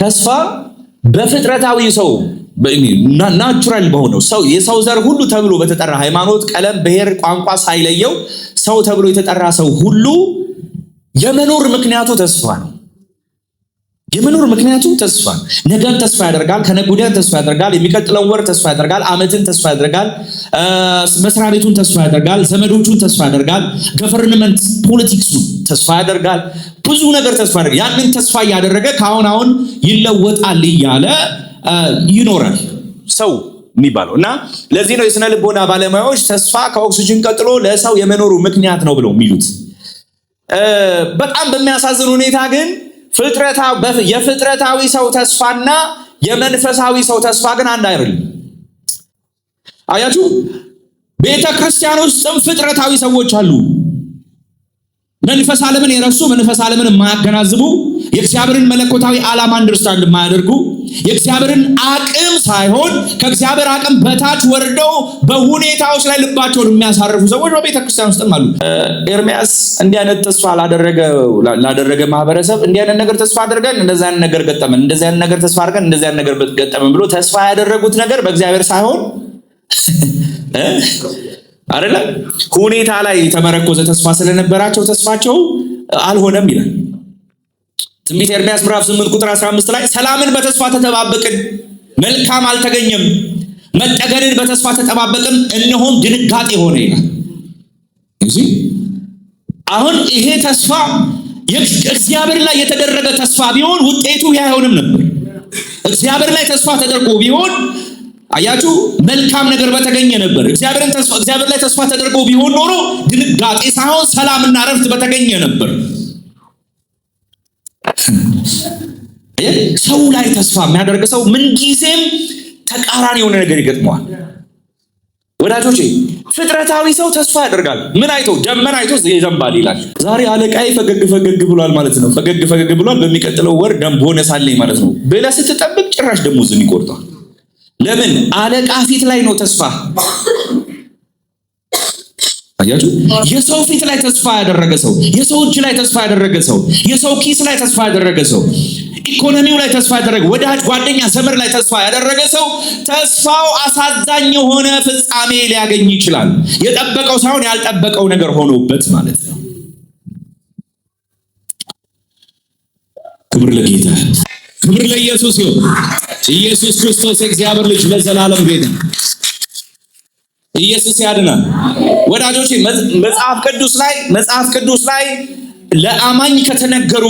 ተስፋ በፍጥረታዊ ሰው ናቹራል በሆነው ሰው የሰው ዘር ሁሉ ተብሎ በተጠራ ሃይማኖት፣ ቀለም፣ ብሔር፣ ቋንቋ ሳይለየው ሰው ተብሎ የተጠራ ሰው ሁሉ የመኖር ምክንያቱ ተስፋ ነው። የመኖር ምክንያቱ ተስፋ ነው። ነገን ተስፋ ያደርጋል፣ ከነገ ወዲያን ተስፋ ያደርጋል፣ የሚቀጥለው ወር ተስፋ ያደርጋል፣ ዓመትን ተስፋ ያደርጋል፣ መስሪያ ቤቱን ተስፋ ያደርጋል፣ ዘመዶቹን ተስፋ ያደርጋል፣ ገቨርንመንት ፖለቲክሱን ተስፋ ያደርጋል፣ ብዙ ነገር ተስፋ ያደርጋል። ያንን ተስፋ እያደረገ ከአሁን ይለወጣል እያለ ይኖራል ሰው የሚባለው እና ለዚህ ነው የስነ ልቦና ባለሙያዎች ተስፋ ከኦክሲጅን ቀጥሎ ለሰው የመኖሩ ምክንያት ነው ብለው የሚሉት። በጣም በሚያሳዝን ሁኔታ ግን የፍጥረታዊ ሰው ተስፋና የመንፈሳዊ ሰው ተስፋ ግን አንድ አይደለም። አያችሁ፣ ቤተ ክርስቲያን ውስጥም ፍጥረታዊ ሰዎች አሉ። መንፈስ ዓለምን የረሱ፣ መንፈስ ዓለምን የማያገናዝቡ፣ የእግዚአብሔርን መለኮታዊ ዓላማ አንደርስታንድ የማያደርጉ፣ የእግዚአብሔርን አቅም ሳይሆን ከእግዚአብሔር አቅም በታች ወርደው በሁኔታዎች ላይ ልባቸውን የሚያሳርፉ ሰዎች በቤተ ክርስቲያን ውስጥም አሉ። ኤርምያስ እንዲህ አይነት ተስፋ ላደረገ ማህበረሰብ እንዲህ አይነት ነገር ተስፋ አድርገን እንደዚህ አይነት ነገር ገጠመን፣ እንደዚህ አይነት ነገር ተስፋ አድርገን እንደዚህ አይነት ነገር ገጠመን ብሎ ተስፋ ያደረጉት ነገር በእግዚአብሔር ሳይሆን አይደለም ሁኔታ ላይ ተመረኮዘ ተስፋ ስለነበራቸው ተስፋቸው አልሆነም ይላል። ትንቢተ ኤርምያስ ምዕራፍ 8 ቁጥር 15 ላይ ሰላምን በተስፋ ተጠባበቅን፣ መልካም አልተገኘም፣ መጠገንን በተስፋ ተጠባበቅን፣ እነሆም ድንጋጤ ሆነ ይላል። እዚህ አሁን ይሄ ተስፋ እግዚአብሔር ላይ የተደረገ ተስፋ ቢሆን ውጤቱ አይሆንም ነበር። እግዚአብሔር ላይ ተስፋ ተደርጎ ቢሆን አያችሁ መልካም ነገር በተገኘ ነበር። እግዚአብሔር ላይ ተስፋ ተደርጎ ቢሆን ኖሮ ድንጋጤ ሳይሆን ሰላምና ረፍት በተገኘ ነበር። ሰው ላይ ተስፋ የሚያደርግ ሰው ምንጊዜም ተቃራኒ የሆነ ነገር ይገጥመዋል። ወዳጆቼ ፍጥረታዊ ሰው ተስፋ ያደርጋል። ምን አይቶ? ደመና አይቶ ይዘንባል ይላል። ዛሬ አለቃዬ ፈገግ ብሏል ማለት ነው። ፈገግ ብሏል፣ በሚቀጥለው ወር ደም ቦነስ አለኝ ማለት ነው ብለህ ስትጠብቅ ጭራሽ ደሞዝን ይቆርጣል። ለምን? አለቃ ፊት ላይ ነው ተስፋ። አያችሁ፣ የሰው ፊት ላይ ተስፋ ያደረገ ሰው፣ የሰው እጅ ላይ ተስፋ ያደረገ ሰው፣ የሰው ኪስ ላይ ተስፋ ያደረገ ሰው፣ ኢኮኖሚው ላይ ተስፋ ያደረገ፣ ወዳጅ ጓደኛ ዘመድ ላይ ተስፋ ያደረገ ሰው ተስፋው አሳዛኝ የሆነ ፍጻሜ ሊያገኝ ይችላል። የጠበቀው ሳይሆን ያልጠበቀው ነገር ሆኖበት ማለት ነው። ክብር ለጌታ፣ ክብር ለኢየሱስ ይሁን። ኢየሱስ ክርስቶስ የእግዚአብሔር ልጅ ለዘላለም ጌታ። ኢየሱስ ያድናል። ወዳጆቼ መጽሐፍ ቅዱስ ላይ ለአማኝ ከተነገሩ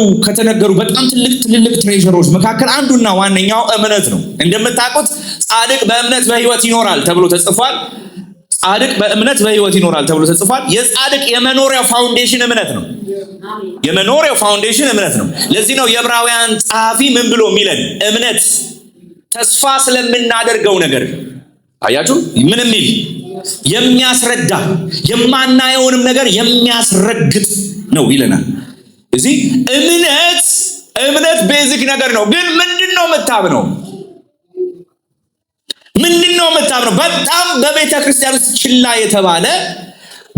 በጣም ትልልቅ ትሬዠሮች መካከል አንዱና ዋነኛው እምነት ነው። እንደምታውቁት ጻድቅ በእምነት በሕይወት ይኖራል ተብሎ ተጽፏል። የጻድቅ የመኖሪያው ፋውንዴሽን እምነት ነው። ለዚህ ነው የዕብራውያን ጸሐፊ ምን ብሎ የሚለን? እምነት ተስፋ ስለምናደርገው ነገር አያችሁ፣ ምን የሚል የሚያስረዳ የማናየውንም ነገር የሚያስረግጥ ነው ይለናል። እዚህ እምነት ቤዚክ ነገር ነው። ግን ምንድነው የምታምነው? በጣም በቤተ ክርስቲያን ውስጥ ችላ የተባለ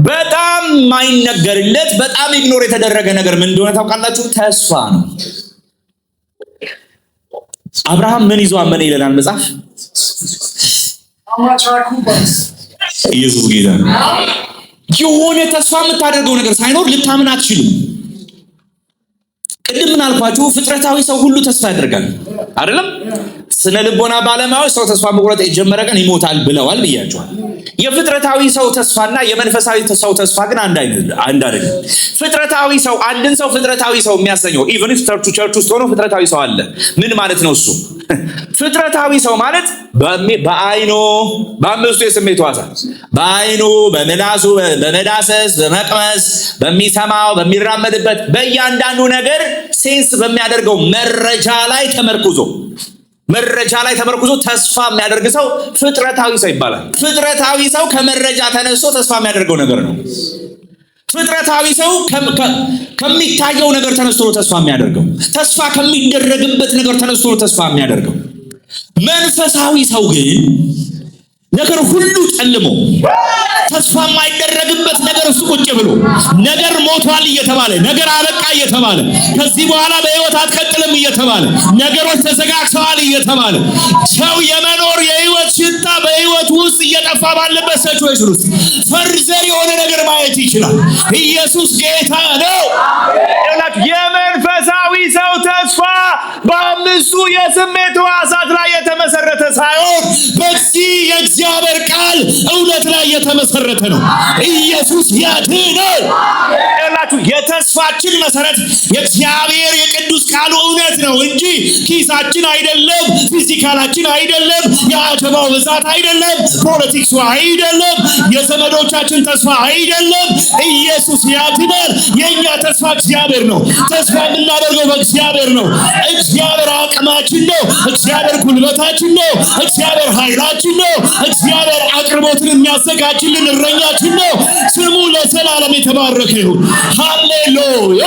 በጣም ማይነገርለት በጣም ኢግኖር የተደረገ ነገር ምን እንደሆነ ታውቃላችሁ? ተስፋ ነው። አብርሃም ምን ይዞ አመነ ይለናል መጽሐፍ? ኢየሱስ ጌታ። የሆነ ተስፋ የምታደርገው ነገር ሳይኖር ልታምን አትችልም። ቅድም ምን አልኳችሁ? ፍጥረታዊ ሰው ሁሉ ተስፋ ያደርጋል አይደለም? ስነ ልቦና ባለሙያዎች ሰው ተስፋ መቁረጥ የጀመረ ቀን ይሞታል ብለዋል ብያቸዋል። የፍጥረታዊ ሰው ተስፋና የመንፈሳዊ ሰው ተስፋ ግን አንድ አይደለም። ፍጥረታዊ ሰው አንድን ሰው ፍጥረታዊ ሰው የሚያሰኘው ኢቭን ኢፍ ቸርች ውስጥ ሆኖ ፍጥረታዊ ሰው አለ። ምን ማለት ነው እሱ? ፍጥረታዊ ሰው ማለት በአይኑ በአምስቱ የስሜት ሕዋሳት በአይኑ፣ በምላሱ፣ በመዳሰስ፣ በመቅመስ፣ በሚሰማው፣ በሚራመድበት በእያንዳንዱ ነገር ሴንስ በሚያደርገው መረጃ ላይ ተመርኩዞ ተስፋ የሚያደርግ ሰው ፍጥረታዊ ሰው ይባላል። ፍጥረታዊ ሰው ከመረጃ ተነስቶ ተስፋ የሚያደርገው ነገር ነው። ፍጥረታዊ ሰው ከሚታየው ነገር ተነስቶ ተስፋ የሚያደርገው፣ ተስፋ ከሚደረግበት ነገር ተነስቶ ተስፋ የሚያደርገው። መንፈሳዊ ሰው ግን ነገር ሁሉ ጨልሞ ተስፋ የማይደረግበት ነገር እሱ ቁጭ ብሎ ነገር ሞቷል እየተባለ ነገር አበቃ እየተባለ ከዚህ በኋላ በህይወት አትቀጥልም እየተባለ ነገሮች ተዘጋግተዋል እየተባለ ሰው የመኖር የህይወት ሽታ በህይወት ውስጥ እየጠፋ ባለበት ሲቹዌሽን ውስጥ ፈርዘር የሆነ ነገር ማየት ይችላል። ኢየሱስ ጌታ ነው። የመንፈሳዊ ሰው ተስፋ በአምስቱ የስሜት ሕዋሳት ላይ የተመሰረተ ሳይሆን በዚህ የእግዚአብሔር ቃል እውነት ላይ የተመሰረተ ነው። ኢየሱስ ያድናል። የተስፋችን መሰረት የእግዚአብሔር የቅዱስ ቃሉ እውነት ነው እንጂ ኪሳችን አይደለም፣ ፊዚካላችን አይደለም፣ የአጀባው ብዛት አይደለም፣ ፖለቲክሱ አይደለም፣ የዘመዶቻችን ተስፋ አይደለም። ኢየሱስ ያድናል። የኛ ተስፋ እግዚአብሔር ነው። ተስፋ የምናደርገው በእግዚአብሔር ነው። እግዚአብሔር አቅማችን ነው። እግዚአብሔር ጉልበታችን ነው። እግዚአብሔር ኃይላችን ነው። እግዚአብሔር አቅርቦትን የሚያዘጋጅልን እረኛችን ነው። ስሙ ለዘላለም የተባረከ ይሁን። ሃሌሉያ።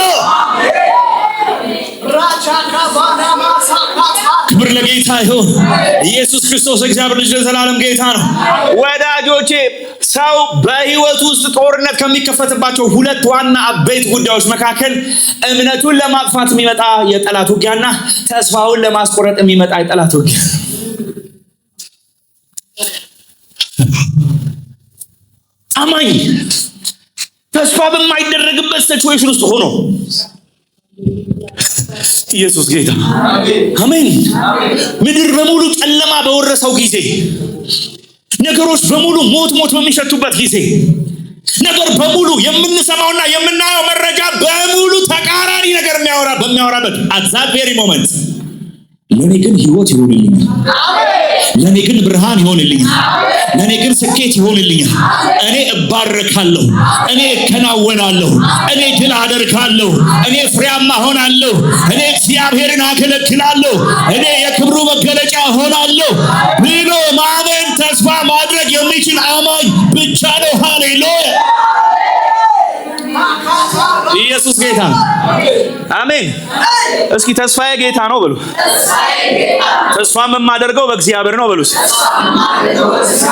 ክብር ለጌታ ይሁን። ኢየሱስ ክርስቶስ እግዚአብሔር ልጅ ለዘላለም ጌታ ነው። ወዳጆቼ ሰው በህይወት ውስጥ ጦርነት ከሚከፈትባቸው ሁለት ዋና አበይት ጉዳዮች መካከል እምነቱን ለማጥፋት የሚመጣ የጠላት ውጊያና ተስፋውን ለማስቆረጥ የሚመጣ የጠላት ውጊያ። አማኝ ተስፋ በማይደረግበት ሲቹዌሽን ውስጥ ሆኖ ኢየሱስ ጌታ አሜን። ምድር በሙሉ ጨለማ በወረሰው ጊዜ፣ ነገሮች በሙሉ ሞት በሚሸቱበት ጊዜ፣ ነገር በሙሉ የምንሰማውና የምናየው መረጃ በሙሉ ተቃራኒ ነገር በሚያወራበት at that very moment ለኔ ግን ህይወት ይሆንልኛል፣ ለኔ ግን ብርሃን ይሆንልኛል፣ ለኔ ግን ስኬት ይሆንልኛል፣ እኔ እባረካለሁ፣ እኔ እከናወናለሁ፣ እኔ ድል አደርጋለሁ፣ እኔ ፍሬያማ ሆናለሁ፣ እኔ እግዚአብሔርን አገለግላለሁ፣ እኔ የክብሩ መገለጫ ሆናለሁ ብሎ ማመን ተስፋ ማድረግ የሚችል አማኝ ብቻ ነው። ሃሌሉያ። ኢየሱስ ጌታ አሜን። እስኪ ተስፋዬ ጌታ ነው በሉ። ተስፋም የማደርገው በእግዚአብሔር ነው በሉ።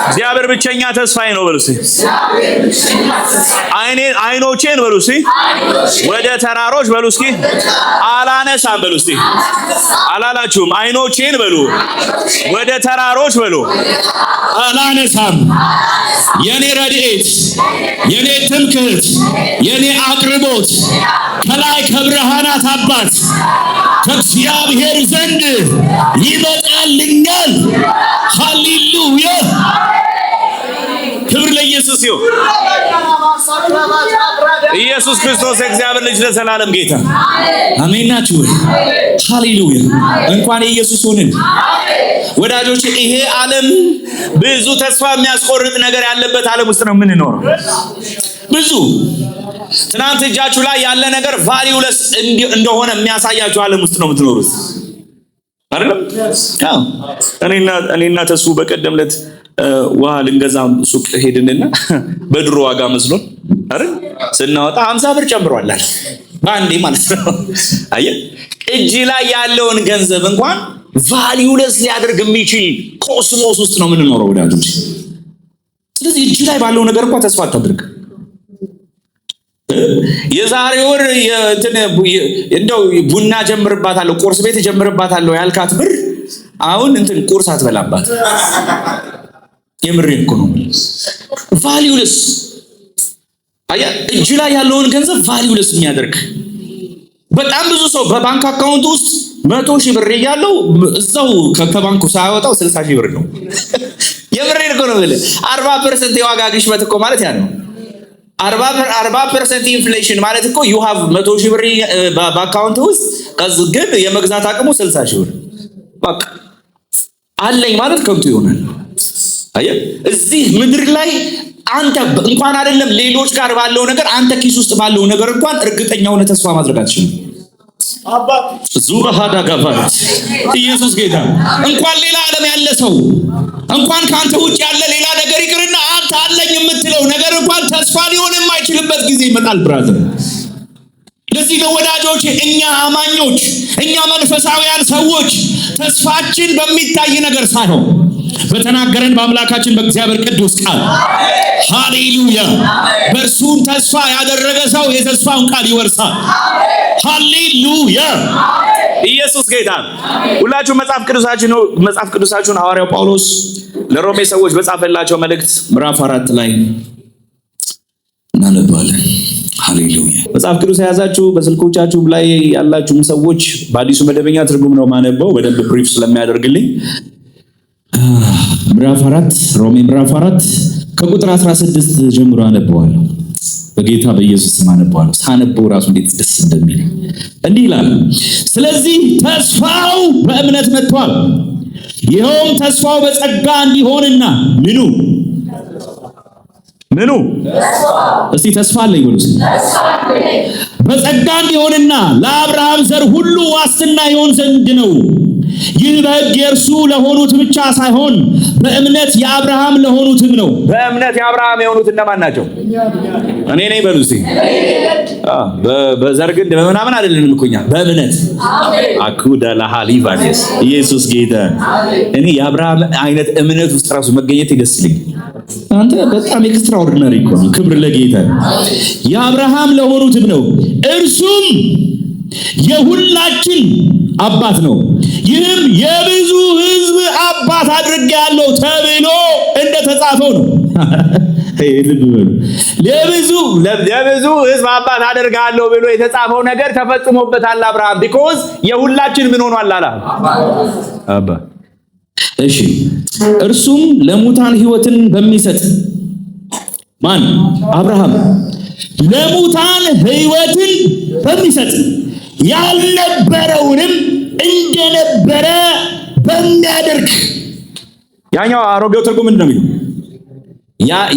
እግዚአብሔር ብቸኛ ተስፋዬ ነው በሉ። አይኖቼን በሉ ወደ ተራሮች በሉ እስኪ አላነሳም በሉ። እስኪ አላላችሁም? አይኖቼን በሉ ወደ ተራሮች በሉ አላነሳም። የኔ ረድኤት፣ የኔ ትምክህት፣ የኔ አቅርቦት ከላይ ከብርሃናት አባት ከእግዚአብሔር ዘንድ ይመጣልኛል። ሃሌሉያ። ክብር ለኢየሱስ ይሁን። ኢየሱስ ክርስቶስ የእግዚአብሔር ልጅ ለዘላለም ጌታ አሜን ናችሁ። ሃሌሉያ። እንኳን ኢየሱስ ሆነን ወዳጆች፣ ይሄ ዓለም ብዙ ተስፋ የሚያስቆርጥ ነገር ያለበት ዓለም ውስጥ ነው የምንኖረው። ብዙ ትናንት እጃችሁ ላይ ያለ ነገር ቫልዩለስ እንደሆነ የሚያሳያችሁ ዓለም ውስጥ ነው የምትኖሩት አይደለም? እኔና ተሱ በቀደምለት ውሃ ልንገዛ ሱቅ ሄድንና በድሮ ዋጋ መስሎን አይደል ስናወጣ 50 ብር ጨምሯል ባንዴ ማለት ነው። አየህ፣ እጅ ላይ ያለውን ገንዘብ እንኳን ቫልዩለስ ሊያደርግ የሚችል ኮስሞስ ውስጥ ነው የምንኖረው ወዳጆች። ስለዚህ እጅ ላይ ባለው ነገር እንኳን ተስፋ አታድርግ። የዛሬ ወር እንደው ቡና ጀምርባታለሁ፣ ቁርስ ቤት ጀምርባታለሁ ያልካት ብር አሁን ቁርስ አትበላባት። የምሬን እኮ ነው። ቫልዩለስ አያ እጅ ላይ ያለውን ገንዘብ ቫልዩለስ የሚያደርግ በጣም ብዙ ሰው በባንክ አካውንት ውስጥ 100,000 ብር ያለው እዛው ከባንኩ ሳያወጣው 60,000 ብር ነው። የምሬን እኮ ነው። 40% የዋጋ ግሽበት እኮ ማለት ያ ነው። 40% ኢንፍሌሽን ማለት እኮ you have 100,000 ብር በአካውንት ውስጥ ግን የመግዛት አቅሙ 60,000 ብር በቃ አለኝ ማለት ከንቱ ይሆናል። አየህ፣ እዚህ ምድር ላይ አንተ እንኳን አይደለም ሌሎች ጋር ባለው ነገር አንተ ኪስ ውስጥ ባለው ነገር እንኳን እርግጠኛ ሆነ ተስፋ ማድረግ አትችልም። ዙባሃዳ ጋባስ ኢየሱስ ጌታ እንኳን ሌላ ዓለም ያለ ሰው እንኳን ካንተ ውጭ ያለ ሌላ ነገር ይቅርና አንተ አለኝ የምትለው ነገር እንኳን ተስፋ ሊሆን የማይችልበት ጊዜ ይመጣል ብራዘር። ለዚህ ነው ወዳጆች፣ እኛ አማኞች፣ እኛ መንፈሳውያን ሰዎች ተስፋችን በሚታይ ነገር ሳይሆን በተናገረን በአምላካችን በእግዚአብሔር ቅዱስ ቃል ሃሌሉያ። በእርሱም ተስፋ ያደረገ ሰው የተስፋውን ቃል ይወርሳል። ሃሌሉያ። ኢየሱስ ጌታ። ሁላችሁ መጽሐፍ ቅዱሳችሁን ሐዋርያው ጳውሎስ ለሮሜ ሰዎች በጻፈላቸው መልእክት ምዕራፍ 4 ላይ እናነባለን። ሃሌሉያ። መጽሐፍ ቅዱስ የያዛችሁ በስልኮቻችሁ ላይ ያላችሁም ሰዎች በአዲሱ መደበኛ ትርጉም ነው ማነበው በደንብ ብሪፍ ስለሚያደርግልኝ። ምዕራፍ 4 ሮሜ ምዕራፍ 4 ከቁጥር 16 ጀምሮ አነበዋለሁ። በጌታ በኢየሱስ ስም አነበዋለሁ። ሳነበው ራሱ እንዴት ደስ እንደሚል እንዲህ ይላል። ስለዚህ ተስፋው በእምነት መጥቷል። ይኸውም ተስፋው በጸጋ እንዲሆንና ምኑ እስቲ ተስፋ አለኝ ብሉስ በጸጋ እንዲሆንና ለአብርሃም ዘር ሁሉ ዋስትና ይሆን ዘንድ ነው። ይህ በሕግ የእርሱ ለሆኑት ብቻ ሳይሆን በእምነት የአብርሃም ለሆኑትም ነው። በእምነት የአብርሃም የሆኑት እነማን ናቸው? እኔ ነኝ በሉ እስቲ። በዘር ግንድ በምናምን አይደለንም እኮ እኛ በእምነት አኩዳ ለሃሊቫኔስ ኢየሱስ ጌታ። እኔ የአብርሃም አይነት እምነት ውስጥ ራሱ መገኘት ይደስልኝ። አንተ በጣም ኤክስትራኦርዲናሪ እኮ ነው። ክብር ለጌታ። የአብርሃም ለሆኑትም ነው፣ እርሱም የሁላችን አባት ነው። ይህም የብዙ ሕዝብ አባት አድርጌአለሁ ተብሎ እንደተጻፈው ነው። ለብዙ ሕዝብ አባት አደርጋለሁ ብሎ የተጻፈው ነገር ተፈጽሞበታል። አብርሃም ቢኮዝ የሁላችን ምን ሆኗል አላ አባ። እሺ እርሱም ለሙታን ሕይወትን በሚሰጥ ማን? አብርሃም። ለሙታን ሕይወትን በሚሰጥ ያልነበረውንም እንደነበረ በሚያደርግ። ያኛው አሮጌው ትርጉም ምንድን ነው የሚለው?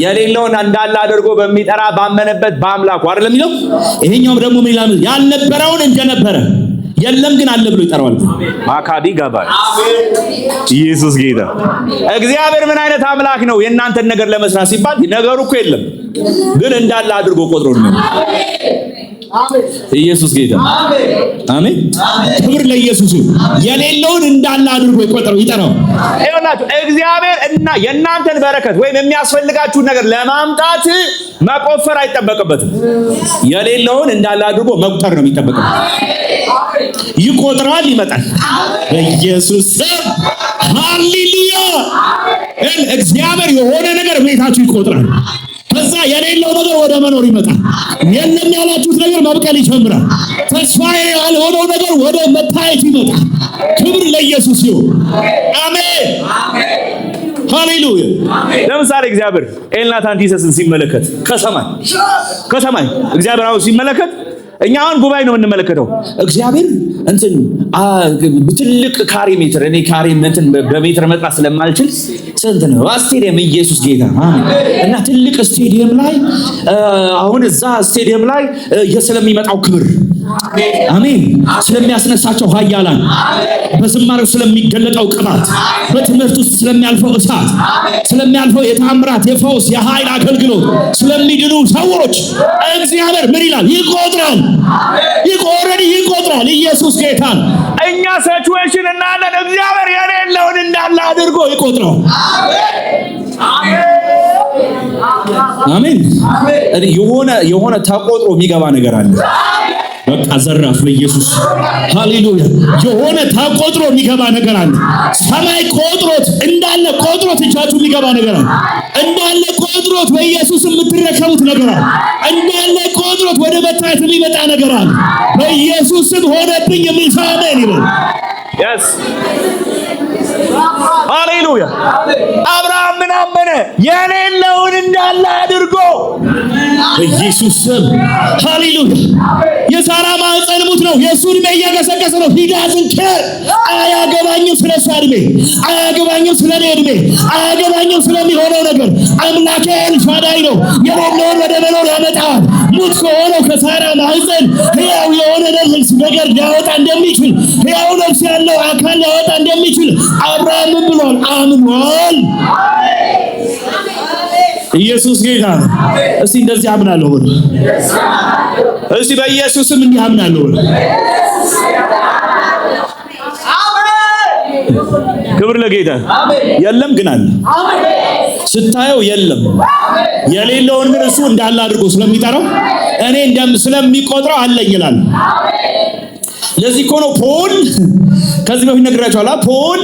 የሌለውን እንዳለ አድርጎ በሚጠራ ባመነበት በአምላኩ አይደለም የሚለው። ይሄኛውም ደግሞ ምን ይላል? ያልነበረውን እንደነበረ የለም ግን አለ ብሎ ይጠራዋል። ማካዲ ጋባል። ኢየሱስ ጌታ። እግዚአብሔር ምን አይነት አምላክ ነው? የእናንተን ነገር ለመስራት ሲባል ነገሩ እኮ የለም ግን እንዳለ አድርጎ ቆጥሮ ነው። ኢየሱስ ጌታ። አሜን። ክብር ለኢየሱስ። የሌለውን እንዳለ አድርጎ ይጠራው። ይኸውላችሁ እግዚአብሔር እና የእናንተን በረከት ወይም የሚያስፈልጋችሁን ነገር ለማምጣት መቆፈር አይጠበቅበትም። የሌለውን እንዳለ አድርጎ መቁጠር ነው የሚጠበቅበት። ይቆጥራል፣ ይመጣል። በኢየሱስ ስም ሃሌሉያ። እግዚአብሔር የሆነ ነገር ቤታችሁ ይቆጥራል። ከዛ የሌለው ነገር ወደ መኖር ይመጣል። የለም ያላችሁት ነገር መብቀል ይጀምራል። ተስፋዬ ያልሆነው ነገር ወደ መታየት ይመጣል። ክብር ለኢየሱስ ይሁን። አሜን ሃሌሉያ። ለምሳሌ እግዚአብሔር ኤልናታን ዲሰስን ሲመለከት ከሰማይ እግዚአብሔር አሁን ሲመለከት እኛ አሁን ጉባኤ ነው የምንመለከተው። እግዚአብሔር እንትን ትልቅ ካሬ ሜትር እኔ ካሬ እንትን በሜትር መጥራት ስለማልችል ስንት ነው ስቴዲየም ኢየሱስ ጌታ እና ትልቅ ስቴዲየም ላይ አሁን እዛ ስቴዲየም ላይ ስለሚመጣው ክብር አሜን፣ ስለሚያስነሳቸው ኃያላን፣ በዝማሬው ስለሚገለጠው ቅባት፣ በትምህርት ውስጥ ስለሚያልፈው እሳት፣ ስለሚያልፈው የታምራት የፈውስ የኃይል አገልግሎት፣ ስለሚድኑ ሰዎች እግዚአብሔር ምን ይላል? ይቆጥራል። ይቆጥራል። ኢየሱስ ጌታ። እኛ ሲቹዌሽን እናለን፣ እግዚአብሔር የሌለውን እንዳለ አድርጎ ይቆጥራል። አሜን። የሆነ ተቆጥሮ የሚገባ ነገር አለ። በቃ ዘራፍ በኢየሱስ ሃሌሉያ። የሆነ ተቆጥሮ የሚገባ ነገር አለ። ሰማይ ቆጥሮት እንዳለ ቆጥሮት እጃችሁ የሚገባ ነገር አለ። እንዳለ ቆጥሮት በኢየሱስ የምትረከቡት ነገር አለ። እንዳለ ቆጥሮት ወደ መታየት የሚመጣ ነገር አለ። በኢየሱስ ስም ሆነብኝ የሚል ሰው አሜን ይበል። yes ሃሌሉያ። አብርሃም ምን አመነ? የሌለውን እንዳለ አድርጎ በኢየሱስ ስም ሃሌሉያ። የሳራ ማህፀን ሙት ነው። የእሱ ዕድሜ እየገሰገሰ ነው። ሂዳዝን ኬር አያገባኝም ስለ እሷ ዕድሜ፣ አያገባኝም ስለ እኔ ዕድሜ፣ አያገባኝም ስለሚሆነው ነገር። አምላኬ ኤልሻዳይ ነው። የሌለውን ወደ መኖር ያመጣል። ሙት ከሆነው ከሳራ ማህፀን ሕያው የሆነ ነገር ሊያወጣ እንደሚችል፣ ሕያው ነፍስ ያለው አካል ሊያወጣ እንደሚችል አብርሃም ምን ብሏል? አምኗል። ኢየሱስ ጌታ ነው። እስቲ እንደዚህ አምናለሁ በሉ። እስቲ በኢየሱስም እንዲህ አምናለሁ በሉ። ክብር ለጌታ። የለም ግን አለ። ስታየው የለም። የሌለውን ግን እሱ እንዳለ አድርጎ ስለሚጠራው እኔ ስለሚቆጥረው አለኝ ይላል። ለዚህ እኮ ነው ፖል ከዚህ በፊት ነግራችኋለሁ። ፖል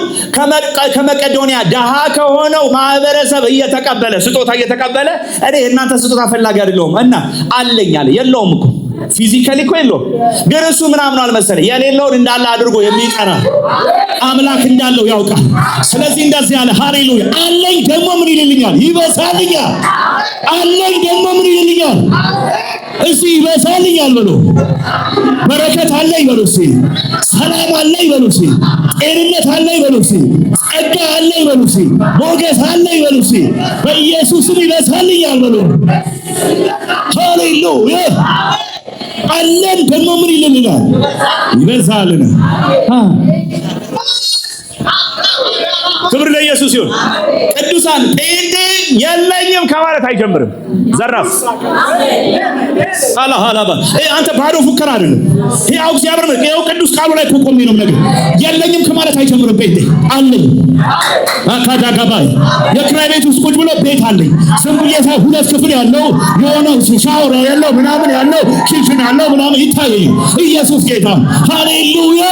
ከመቄዶንያ ደሃ ከሆነው ማህበረሰብ እየተቀበለ ስጦታ እየተቀበለ እኔ እናንተ ስጦታ ፈላጊ አይደለሁም እና አለኝ አለ። የለውም እኮ ፊዚካሊ እኮ የለውም፣ ግን እሱ ምናምን አልመሰለ የሌለውን እንዳለ አድርጎ የሚጠራ አምላክ እንዳለው ያውቃል። ስለዚህ እንደዚህ ያለ ሃሌሉያ አለኝ ደግሞ ምን ይልልኛል? ይበዛልኛል። አለኝ ደግሞ ምን ይልልኛል? እሺ ይበዛልኛል በሉ። በረከት አለኝ በሉ። እሺ ሰላም አለኝ በሉ። እሺ ጤንነት አለኝ በሉ። እሺ ጸጋ አለኝ በሉ። እሺ ሞገስ አለኝ በሉ። እሺ በኢየሱስም ይበዛልኛል በሉ። ሃሌሉያ አለን ደግሞ ምን ይልልናል? ይበዛልናል። ክብር ለኢየሱስ ይሁን። ቅዱሳን ጴንጤ የለኝም ከማለት አይጀምርም። ዘራፍ አላሃላባ አንተ ባዶ ፉከራ አይደለም። ያው እግዚአብሔር ነው። ያው ቅዱስ ቃሉ ላይ ቆቆም ነው ነገር የለኝም ከማለት አይጀምርም። ጴንጤ አለኝ አካዳጋባይ የክራይ ቤት ውስጥ ቁጭ ብሎ ቤት አለኝ ዝም ብዬ ሳይ 2 ክፍል ያለው የሆነ ሻወር ያለው ምናምን ያለው ኪችን ያለው ምናምን ይታየኝ። ኢየሱስ ጌታ ሃሌሉያ።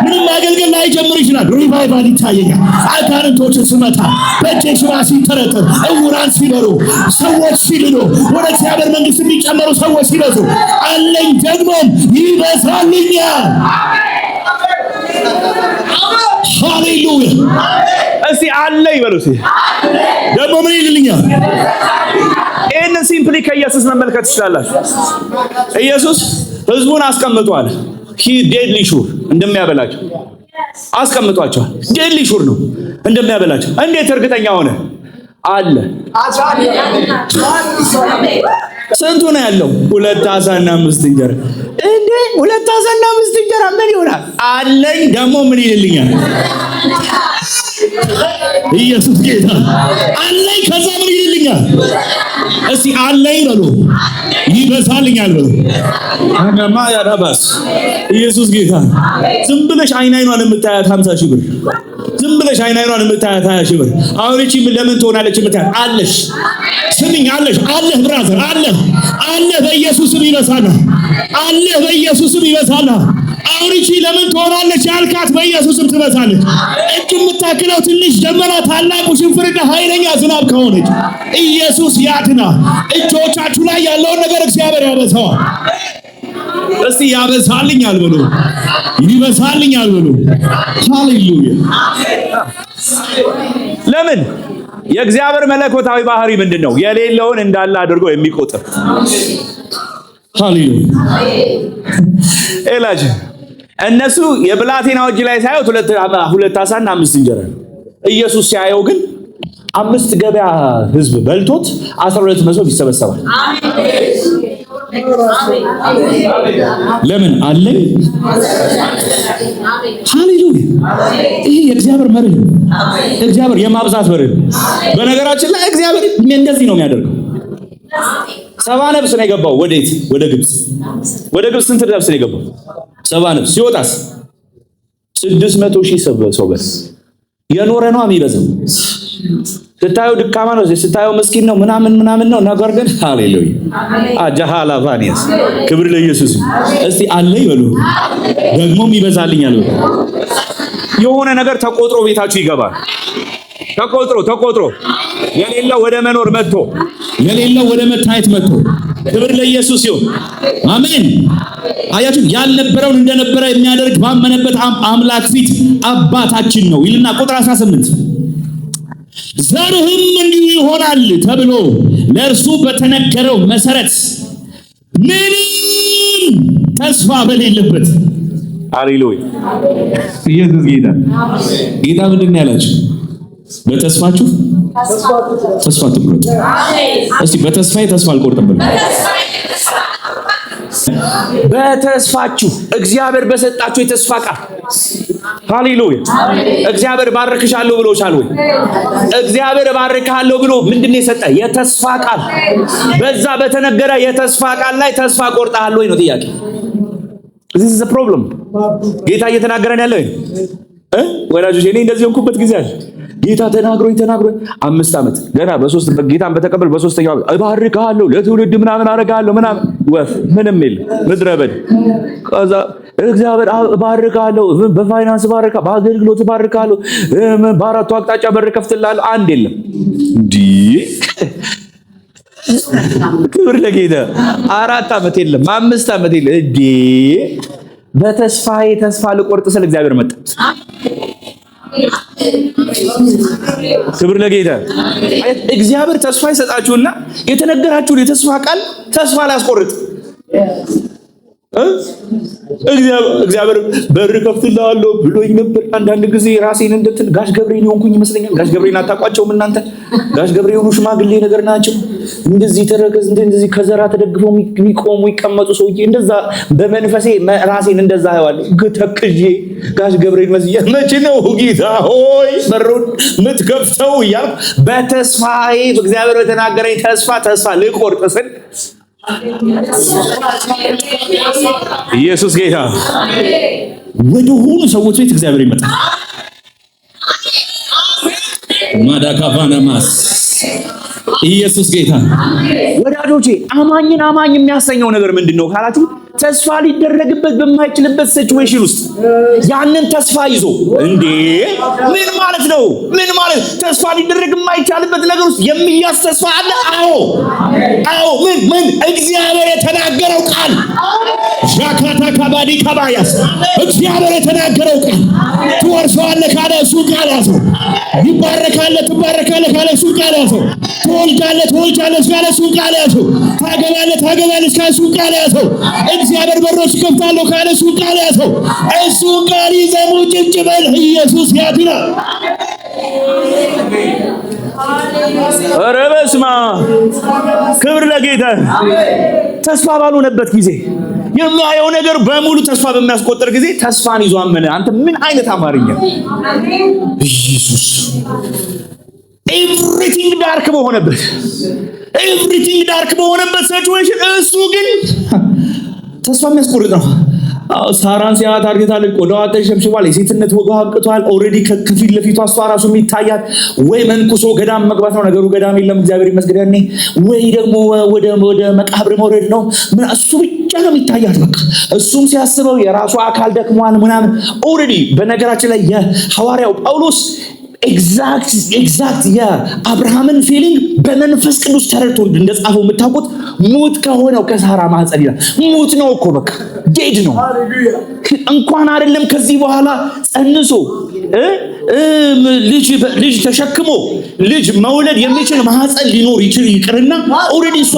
ምንም ማገልገል ላይ ጀምር ይችላል። ሪቫይቫል ይታየኛል። አጋንንቶችን ስመታ በእጄ ሽባ ሲተረተር እውራን ሲበሩ ሰዎች ሲድኑ ወደ እግዚአብሔር መንግስት የሚጨመሩ ሰዎች ሲበዙ አለኝ ደግሞም ይበዛልኛል። ሃሌሉያ። እስቲ አለኝ በሉ። እስቲ ደግሞ ምን ይልልኛል? ይህንን ሲምፕሊ ከኢየሱስ መመልከት ትችላላችሁ። ኢየሱስ ህዝቡን አስቀምጧል። ሂ ዴድሊ ሹር እንደሚያበላቸው አስቀምጧቸዋል። ዴድሊ ሹር ነው እንደሚያበላቸው። እንዴት እርግጠኛ ሆነ? አለ። ስንቱ ነው ያለው? 2 ዓሣና 5 እንጀራ። እንዴ 2 ዓሣና 5 እንጀራ ምን ይሆናል? አለኝ ደግሞ ምን ይልልኛል? ኢየሱስ ጌታ አለኝ። ከዛ ምን ይልልኛል? እስቲ አለኝ በሉ። ይበዛልኛል በሉ። አናማ ያራባስ ኢየሱስ ጌታ። ዝም ብለሽ አይናይኗን የምታያት 50 ሺህ ብር፣ ዝም ብለሽ አይናይኗን የምታያት 20 ሺህ ብር። አሁን እቺ ለምን ትሆናለች የምታያት? አለሽ። ስሚኝ አለሽ። አለህ ብራዘር አለህ። አለህ በኢየሱስም ይበዛልህ። አለህ በኢየሱስም ይበዛልህ። አሁን እቺ ለምን ትሆናለች ያልካት በኢየሱስም ትበዛለች። እጅ የምታክለው ትንሽ ደመና ታላቁ ሽንፍርና ኃይለኛ ዝናብ ከሆነች ኢየሱስ ያድና። እጆቻችሁ ላይ ያለውን ነገር እግዚአብሔር ያበዛዋል። እስቲ ያበዛልኛል በሉ። ይበዛልኛል በሉ። ሃሌሉያ። ለምን? የእግዚአብሔር መለኮታዊ ባህሪ ምንድነው? የሌለውን እንዳለ አድርጎ የሚቆጥር። ሃሌሉያ። ኤላጅ እነሱ የብላቴናው እጅ ላይ ሳይሆን 2 ዓሣና 5 እንጀራ። ኢየሱስ ሲያየው ግን 5 ገበያ ህዝብ በልቶት 12 መሶብ ይሰበሰባል። ለምን? አለኝ። ሃሌሉያ። ይሄ የእግዚአብሔር መርህ ነው። እግዚአብሔር የማብዛት መርህ ነው። በነገራችን ላይ እግዚአብሔር እንደዚህ ነው የሚያደርገው። 70 ነፍስ ነው የገባው። ወዴት? ወደ ግብጽ። ወደ ግብጽ ስንት ነፍስ ነው የገባው? 70 ነፍስ። ሲወጣስ 600 ሺህ ሰው በስ የኖረ ነው የሚበዛው። ስታየው ድካማ ነው፣ ስታየው ምስኪን ነው ምናምን ነው። ነገር ግን ሃሌሉያ አጃሃላ ቫኒያስ ክብር ለኢየሱስ። እስቲ አለኝ በሉ። ደግሞም ይበዛልኛል በሉ። የሆነ ነገር ተቆጥሮ ቤታችሁ ይገባል። ተቆጥሮ የሌለው ወደ መኖር መጥቶ የሌለው ወደ መታየት መጥቶ ክብር ለኢየሱስ ይሁን። አሜን። አያችሁ፣ ያልነበረውን እንደነበረ የሚያደርግ ባመነበት አምላክ ፊት አባታችን ነው ይልና ቁጥር 18 ዘርህም እንዲሁ ይሆናል ተብሎ ለእርሱ በተነገረው መሰረት ምንም ተስፋ በሌለበት። ሃሌሉያ። ኢየሱስ ጌታ ምንድን ነው ያላችሁ? በተስፋችሁ ተስፋ አትቁረጡ። እስቲ በተስፋዬ ተስፋ አልቆርጥም። በተስፋችሁ እግዚአብሔር በሰጣችሁ የተስፋ ቃል ሃሌሉያ። እግዚአብሔር ባርክሻለሁ ብሎሻል ወይ? እግዚአብሔር ባርክሃለሁ ብሎ ምንድነው የሰጠ? የተስፋ ቃል። በዛ በተነገረ የተስፋ ቃል ላይ ተስፋ ቆርጠሃል ወይ ነው ጥያቄ። this is the problem። ጌታ እየተናገረን ያለው ወላጆች እኔ እንደዚህ ሆንኩበት ጊዜ አለ። ጌታ ተናግሮኝ 5 ዓመት ገና ጌታን በተቀበል በ3ኛው ዓመት እባርካለሁ ለትውልድ ምናምን አደርጋለሁ ምናምን ወፍ ምንም የለም ምድረ በዳ። ከዛ እግዚአብሔር እባርካለሁ፣ በፋይናንስ ባርካ፣ በአገልግሎት ባርካለሁ፣ በአራቱ አቅጣጫ በር ከፍትልሃለሁ፣ አንድ የለም። እንዴ ክብር ለጌታ። 4 ዓመት የለም 5 ዓመት የለም። እንዴ በተስፋዬ ተስፋ ልቆርጥ ስለ እግዚአብሔር መጣ። ክብር ለጌታ። እግዚአብሔር ተስፋ ይሰጣችሁና የተነገራችሁን የተስፋ ቃል ተስፋ ላስቆርጥ እግዚአብሔር በር ከፍትልሃለሁ ብሎኝ ነበር። አንዳንድ ጊዜ ራሴን እንደትን ጋሽ ገብሬን ሆንኩኝ ይመስለኛል። ጋሽ ገብሬን አታውቋቸውም እናንተ? ጋሽ ገብሬ ሆኑ ሽማግሌ ነገር ናቸው። እንደዚህ ተረከዝ እንደዚህ ከዘራ ተደግፈው የሚቆሙ ይቀመጡ ሰውዬ እንደዛ በመንፈሴ ራሴን እንደዛ አየዋለሁ። ተክዤ ጋሽ ገብሬን መስዬ መቼ ነው ጌታ ሆይ በሩን የምትከፍተው እያልኩ በተስፋዬ በእግዚአብሔር በተናገረኝ ተስፋ ልቆርጥ ስል ኢየሱስ ጌታ ወደ ሆኑ ሰዎች ቤት እግዚአብሔር ይመጣል። ማዳካፋናማስ ኢየሱስ ጌታ። ወዳጆቼ አማኝን አማኝ የሚያሰኘው ነገር ምንድነው ካላችሁ ተስፋ ሊደረግበት በማይችልበት ሲቹዌሽን ውስጥ ያንን ተስፋ ይዞ እንዴ ምን ማለት ነው? ምን ማለት ተስፋ ሊደረግ የማይቻልበት ነገር ውስጥ የሚያስ ተስፋ አለ? አዎ ምን እግዚአብሔር የተናገረው ቃል ሻካታ ካባዲ ካባያስ እግዚአብሔር የተናገረው ቃል ትወርሰዋለህ ካለ እሱ ቃል ያዘው። ትባረካለህ ካለ እሱ ቃል ያዘው። ትወልጃለህ ካለ እሱ ቃል ያዘው። ታገባለህ ካለ እሱ ቃል ያዘው። እግዚአብሔር በሮች ከፍታለሁ ካለ እሱ ቃል ያዘው። እሱ ቃል ይዘህ ሙጭጭ በል። ኢየሱስ ያድናል። ኧረ በስመ አብ ክብር ለጌታ። ተስፋ ባልሆነበት ጊዜ የሚያየው ነገር በሙሉ ተስፋ በሚያስቆጥር ጊዜ ተስፋን ይዞ አመነ። አንተ ምን አይነት አማርኛ! ኢየሱስ ኤቭሪቲንግ ዳርክ በሆነበት ሲቹዌሽን እሱ ግን ተስፋ የሚያስቆርጥ ነው። ሳራን ሲያት አርግታለች፣ ቆዳዋ ተሸብሽቧል፣ የሴትነት ወጋው አብቅቷል። ኦሬዲ ከፊት ለፊቷ እሷ ራሱ የሚታያት ወይ መንኩሶ ገዳም መግባት ነው ነገሩ። ገዳም የለም እግዚአብሔር ይመስገን። ወይ ደግሞ ወደ መቃብር መውረድ ነው። እሱ ብቻ ነው የሚታያት። በቃ እሱም ሲያስበው የራሱ አካል ደክሟል ምናምን። ኦሬዲ በነገራችን ላይ የሐዋርያው ጳውሎስ ኤግዛክት የአብርሃምን ፊሊንግ በመንፈስ ቅዱስ ተረድቶ እንደጻፈው የምታውቁት ሙት ከሆነው ከሳራ ማህፀን ይላል። ሙት ነው እኮ በቃ ዴድ ነው። እንኳን አይደለም ከዚህ በኋላ ጸንሶ ልጅ ተሸክሞ ልጅ መውለድ የሚችል ማህፀን ሊኖር ይችል ይቅርና ኦሬዲ እሷ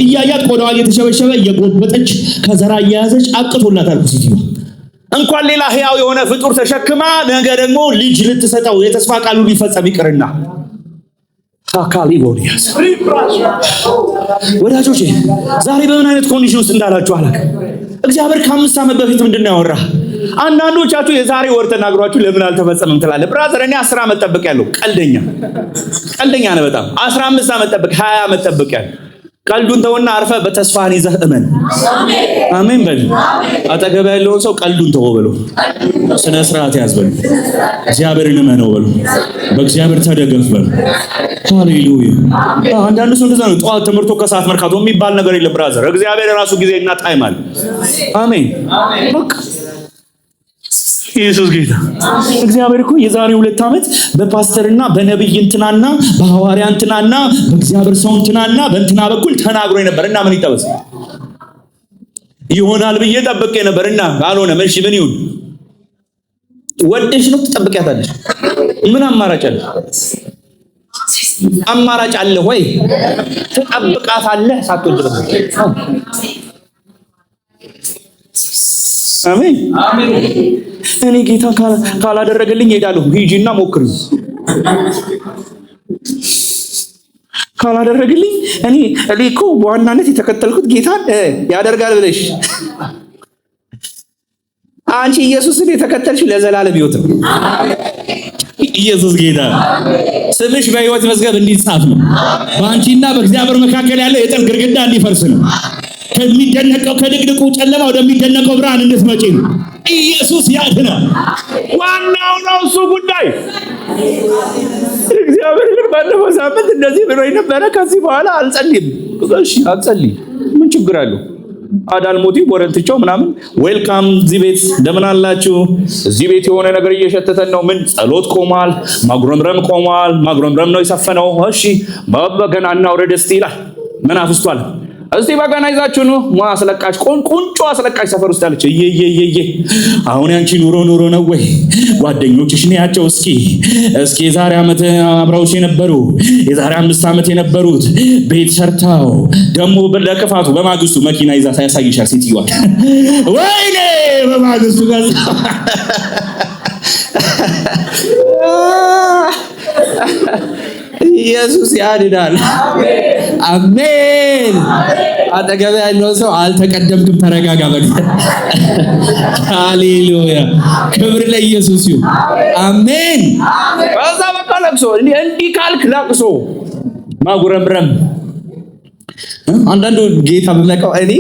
እያያት ቆዳዋ እየተሸበሸበ እየጎበጠች ከዘራ እየያዘች አቅቶላታል ሴትዮ። እንኳን ሌላ ህያው የሆነ ፍጡር ተሸክማ ነገ ደግሞ ልጅ ልትሰጠው የተስፋ ቃሉ ሊፈጸም ይቅርና ካሊቦኒያስ ወዳጆቼ ዛሬ በምን አይነት ኮንዲሽን ውስጥ እንዳላችሁ አላውቅም። እግዚአብሔር ከ5 ዓመት በፊት ምንድነው ያወራ? አንዳንዶቻችሁ የዛሬ ወር ተናግሯችሁ ለምን አልተፈጸመም ትላለ። ብራዘር እኔ 10 ዓመት ጠብቄያለሁ። ቀልደኛ ነው በጣም 15 ዓመት ጠብቄ 20 ዓመት ጠብቄያለሁ። ቀልዱን ተውና አርፈ በተስፋን ይዘህ እመን። አሜን በል። አጠገብ ያለውን ሰው ቀልዱን ተው በለው፣ ስነ ስርዓት ያዝ በለው፣ እግዚአብሔርን እመነው በለው፣ በእግዚአብሔር ተደገፍ በለው። ሃሌሉያ። አንዳንዱ ሰው እንደዛ ነው። ጠዋት ትምህርቱ ከሰዓት መርካቶ የሚባል ነገር የለም ብራዘር። እግዚአብሔር ራሱ ጊዜና ታይም አለ። አሜን በቃ ኢየሱስ ጌታ። እግዚአብሔር እኮ የዛሬ 2 ዓመት በፓስተርና በነብይ እንትናና በሐዋርያ እንትናና በእግዚአብሔር ሰው እንትናና በእንትና በኩል ተናግሮኝ ነበርና ምን ይጠበስ ይሆናል ብዬ ጠብቄ ነበርና አልሆነም። እሺ ምን ይሁን? ወደሽ ነው ትጠብቂያታለሽ? ምን አማራጭ አለ? አማራጭ አለ ወይ? ትጠብቃታለህ ሳትወድ ነው። አሜን አሜን። እኔ ጌታ ካላደረገልኝ ሄዳለሁ። ሂጂና ሞክሪ። ካላደረገልኝ እኔ እኮ በዋናነት የተከተልኩት ጌታን ያደርጋል ብለሽ አንቺ ኢየሱስን የተከተልሽ ለዘላለም ሕይወት ነው። ኢየሱስ ጌታ። ስምሽ በሕይወት መዝገብ እንዲጻፍ ነው። በአንቺና በእግዚአብሔር መካከል ያለው የጥል ግድግዳ እንዲፈርስ ነው። ከሚደነቀው ከድቅድቁ ጨለማ ወደሚደነቀው ብርሃን እንድትመጪ ነው። ኢየሱስ ያድናል። ዋናው ነው እሱ ጉዳይ። እግዚአብሔር ግን ባለፈው ሳምንት እንደዚህ ብሎ ነበረ። ከዚህ በኋላ አልጸልይም። እሺ አልጸልይ፣ ምን ችግር አለው? አዳልሞቲ ወረንትቸው ምናምን ዌልካም እዚህ ቤት እንደምን አላችሁ? እዚህ ቤት የሆነ ነገር እየሸተተን ነው። ምን ጸሎት ቆሟል፣ ማጉረምረም ቆሟል። ማጉረምረም ነው የሰፈነው። እሺ በገና እናውረድ እስቲ ይላል። ምን አፍስቷል? እስቲ በገና ይዛችሁ ነው አስለቃሽ ቁንጮ አስለቃሽ ሰፈር ውስጥ ያለች እየየየየ አሁን ያንቺ ኑሮ ነው ወይ? ጓደኞችሽ ነያቸው። እስኪ የዛሬ ዓመት አብረውሽ የነበሩ የዛሬ 5 ዓመት የነበሩት ቤት ሰርታው ደግሞ ለክፋቱ በማግስቱ መኪና ይዛ ያሳይሻል ሴትዮዋ። ወይኔ በማግስቱ ጋር ኢየሱስ ያድናል። አሜን። አጠገብ ያለው ሰው አልተቀደምክም፣ ተረጋጋ። ሃሌሉያ፣ ክብር ለኢየሱስ ይሁን። አሜን። ከዛ በቃ ለቅሶ እንዲህ ካልክ ለቅሶ ማጉረምረም። አንዳንዱ ጌታ በመቃው እኔ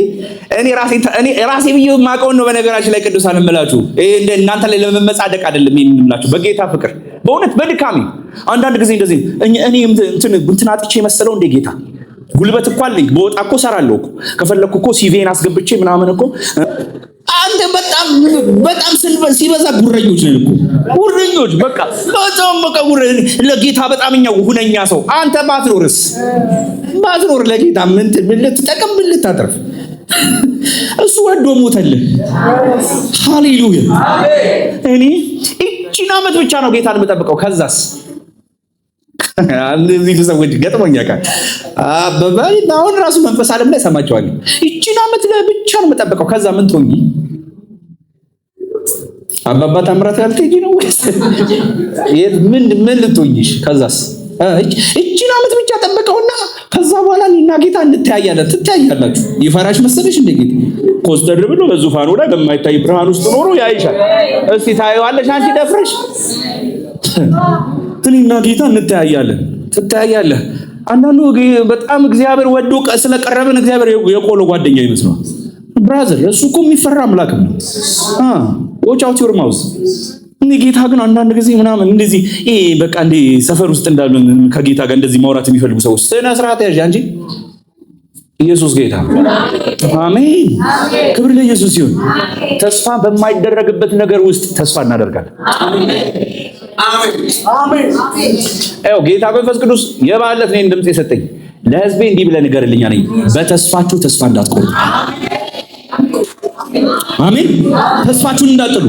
ራሴ ብዬ ማቀው ነው። በነገራችን ላይ ቅዱሳን እምላችሁ እንደ እናንተ ላይ ለመመጻደቅ አይደለም የምንላችሁ፣ በጌታ ፍቅር በእውነት በድካሜ አንዳንድ ጊዜ እንደዚህ እኔ እንትን አጥቼ መሰለው እንደ ጌታ ጉልበት እኮ አለኝ። በወጣ እኮ ሰራለሁ እኮ ከፈለኩ እኮ ሲቪን አስገብቼ ምናምን እኮ። አንተ በጣም ሲበዛ ጉረኞች ነን እኮ ጉረኞች። በቃ ለጌታ በጣምኛው ሁነኛ ሰው አንተ ባትኖር ለጌታ ምን ልትጠቀም ምን ልታተርፍ? እሱ ወዶ ሞተልህ። ሃሌሉያ። እኔ እቺን ዓመት ብቻ ነው ጌታን የምጠብቀው። ከዛስ እነዚህ ሰዎች ገጥሞኛል። አሁን ራሱ መንፈስ ዓለም ላይ ሰማቸዋለሁ። እቺን ዓመት ብቻ ነው የምጠብቀው። ከዛ ምን ትሆኚ? አባባ ታምራት ያልከኝ ነው ወይስ ምን ልትሆኚሽ? ከዛስ እቺን ዓመት ብቻ ጠብቀውና ከዛ በኋላ እኔና ጌታ እንተያያለን። ትተያያላችሁ። ይፈራሽ መሰለሽ እንደ ጌታ ኮስተር ብሎ በዙፋኑ ላይ በማይታይ ብርሃን ውስጥ ኖሮ ያይሻል። እስቲ ታየዋለሽ አንቺ ደፍረሽ። እኔና ጌታ እንተያያለን። ትተያያለህ። አንዳንዱ በጣም እግዚአብሔር ወዶ ስለቀረበን እግዚአብሔር የቆሎ ጓደኛ ይመስላል። ብራዘር እሱ እኮ የሚፈራ አምላክ ነው። watch out your mouth። ጌታ ግን አንዳንድ ጊዜ ምናምን እንደዚህ በቃ እንደ ሰፈር ውስጥ እንዳሉ ከጌታ ጋር እንደዚህ ማውራት የሚፈልጉ ሰዎች ስነ ስርዓት ያዥ አንቺ። ኢየሱስ ጌታ። አሜን። ክብር ለኢየሱስ ይሁን። ተስፋ በማይደረግበት ነገር ውስጥ ተስፋ እናደርጋለን። አሜን። ጌታ መንፈስ ቅዱስ የባለት ነኝ ድምጽ የሰጠኝ ለሕዝቤ እንዲህ ብለህ ንገርልኝ አለኝ። በተስፋችሁ ተስፋ እንዳትቆርጡ። አሜን። ተስፋችሁን እንዳጥሉ።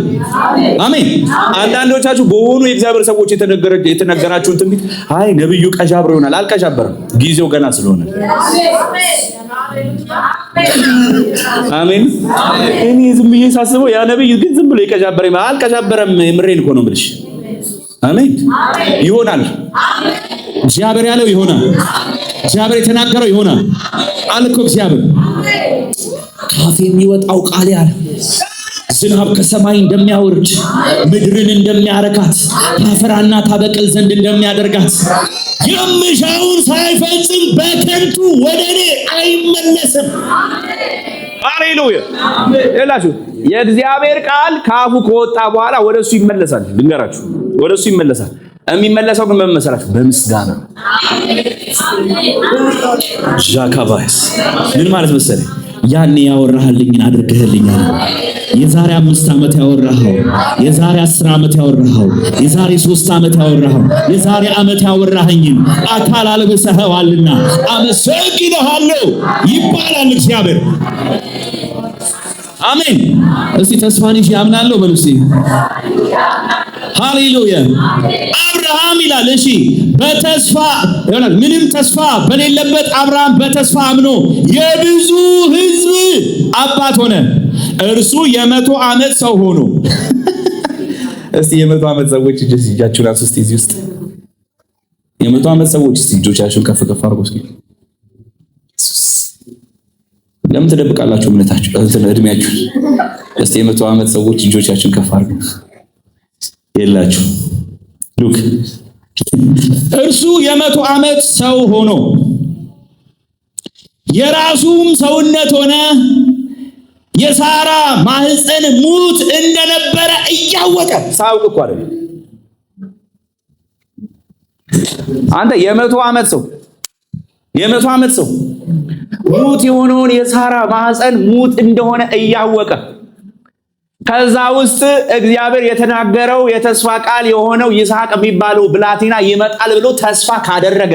አሜን። አንዳንዶቻችሁ በሆኑ የእግዚአብሔር ሰዎች የተነገራችሁን ትንቢት አይ ነብዩ ቀዣብሮ ይሆናል። አልቀዣበረም፣ ጊዜው ገና ስለሆነ። አሜን። እኔ ዝም ብዬ ሳስበው ያ ነብዩ ግን ዝም ብሎ ይቀዣበረ አልቀዣበረም። የምሬን እኮ ነው የምልሽ። አሜን። ይሆናል። እግዚአብሔር ያለው ይሆናል። እግዚአብሔር የተናገረው ይሆናል። አልኮ እግዚአብሔር ካፍ የሚወጣው ቃል ያለ ዝናብ ከሰማይ እንደሚያወርድ ምድርን እንደሚያረካት ታፈራና ታበቅል ዘንድ እንደሚያደርጋት የምሻውን ሳይፈጽም በከንቱ ወደ እኔ አይመለስም። ሃሌሉያ። እላችሁ የእግዚአብሔር ቃል ካፉ ከወጣ በኋላ ወደሱ ይመለሳል። ልንገራችሁ፣ ወደሱ ይመለሳል። የሚመለሰው ግን በመሰራቱ በምስጋና ጃካባይስ ምን ማለት መሰለኝ? ያኔ ያወራህልኝን አድርገህልኛል። የዛሬ 5 ዓመት ያወራኸው፣ የዛሬ 10 ዓመት ያወራኸው፣ የዛሬ 3 ዓመት ያወራኸው፣ የዛሬ ዓመት ያወራኸኝን አካል አልብሰኸዋልና አመሰግንሃለሁ ይባላል እግዚአብሔር። አሜን። እስቲ ተስፋን ይዤ አምናለሁ በሉ እስቲ። ሃሌሉያ። አብርሃም ይላል እሺ፣ በተስፋ ይሆናል። ምንም ተስፋ በሌለበት አብርሃም በተስፋ አምኖ የብዙ ሕዝብ አባት ሆነ፣ እርሱ የ100 ዓመት ሰው ሆኖ። እስቲ የ100 ዓመት ሰዎች እጃችሁን አንሱ እስቲ። እዚህ ውስጥ የ100 ዓመት ሰዎች እስቲ እጆቻችሁን ከፍ ከፍ አድርጉ እስኪ። ለምን ትደብቃላችሁ እምነታችሁ እድሜያችሁ? እስቲ የ100 ዓመት ሰዎች እጆቻችሁን ከፍ አድርጉ። የላችሁ ሉክ እርሱ የ100 ዓመት ሰው ሆኖ፣ የራሱም ሰውነት ሆነ፣ የሳራ ማህፀን ሙት እንደነበረ እያወቀ ሳያውቅ እኮ አይደል። አንተ የ100 ዓመት ሰው ሙት የሆነውን የሳራ ማህፀን ሙት እንደሆነ እያወቀ ከዛ ውስጥ እግዚአብሔር የተናገረው የተስፋ ቃል የሆነው ይስሐቅ የሚባለው ብላቴና ይመጣል ብሎ ተስፋ ካደረገ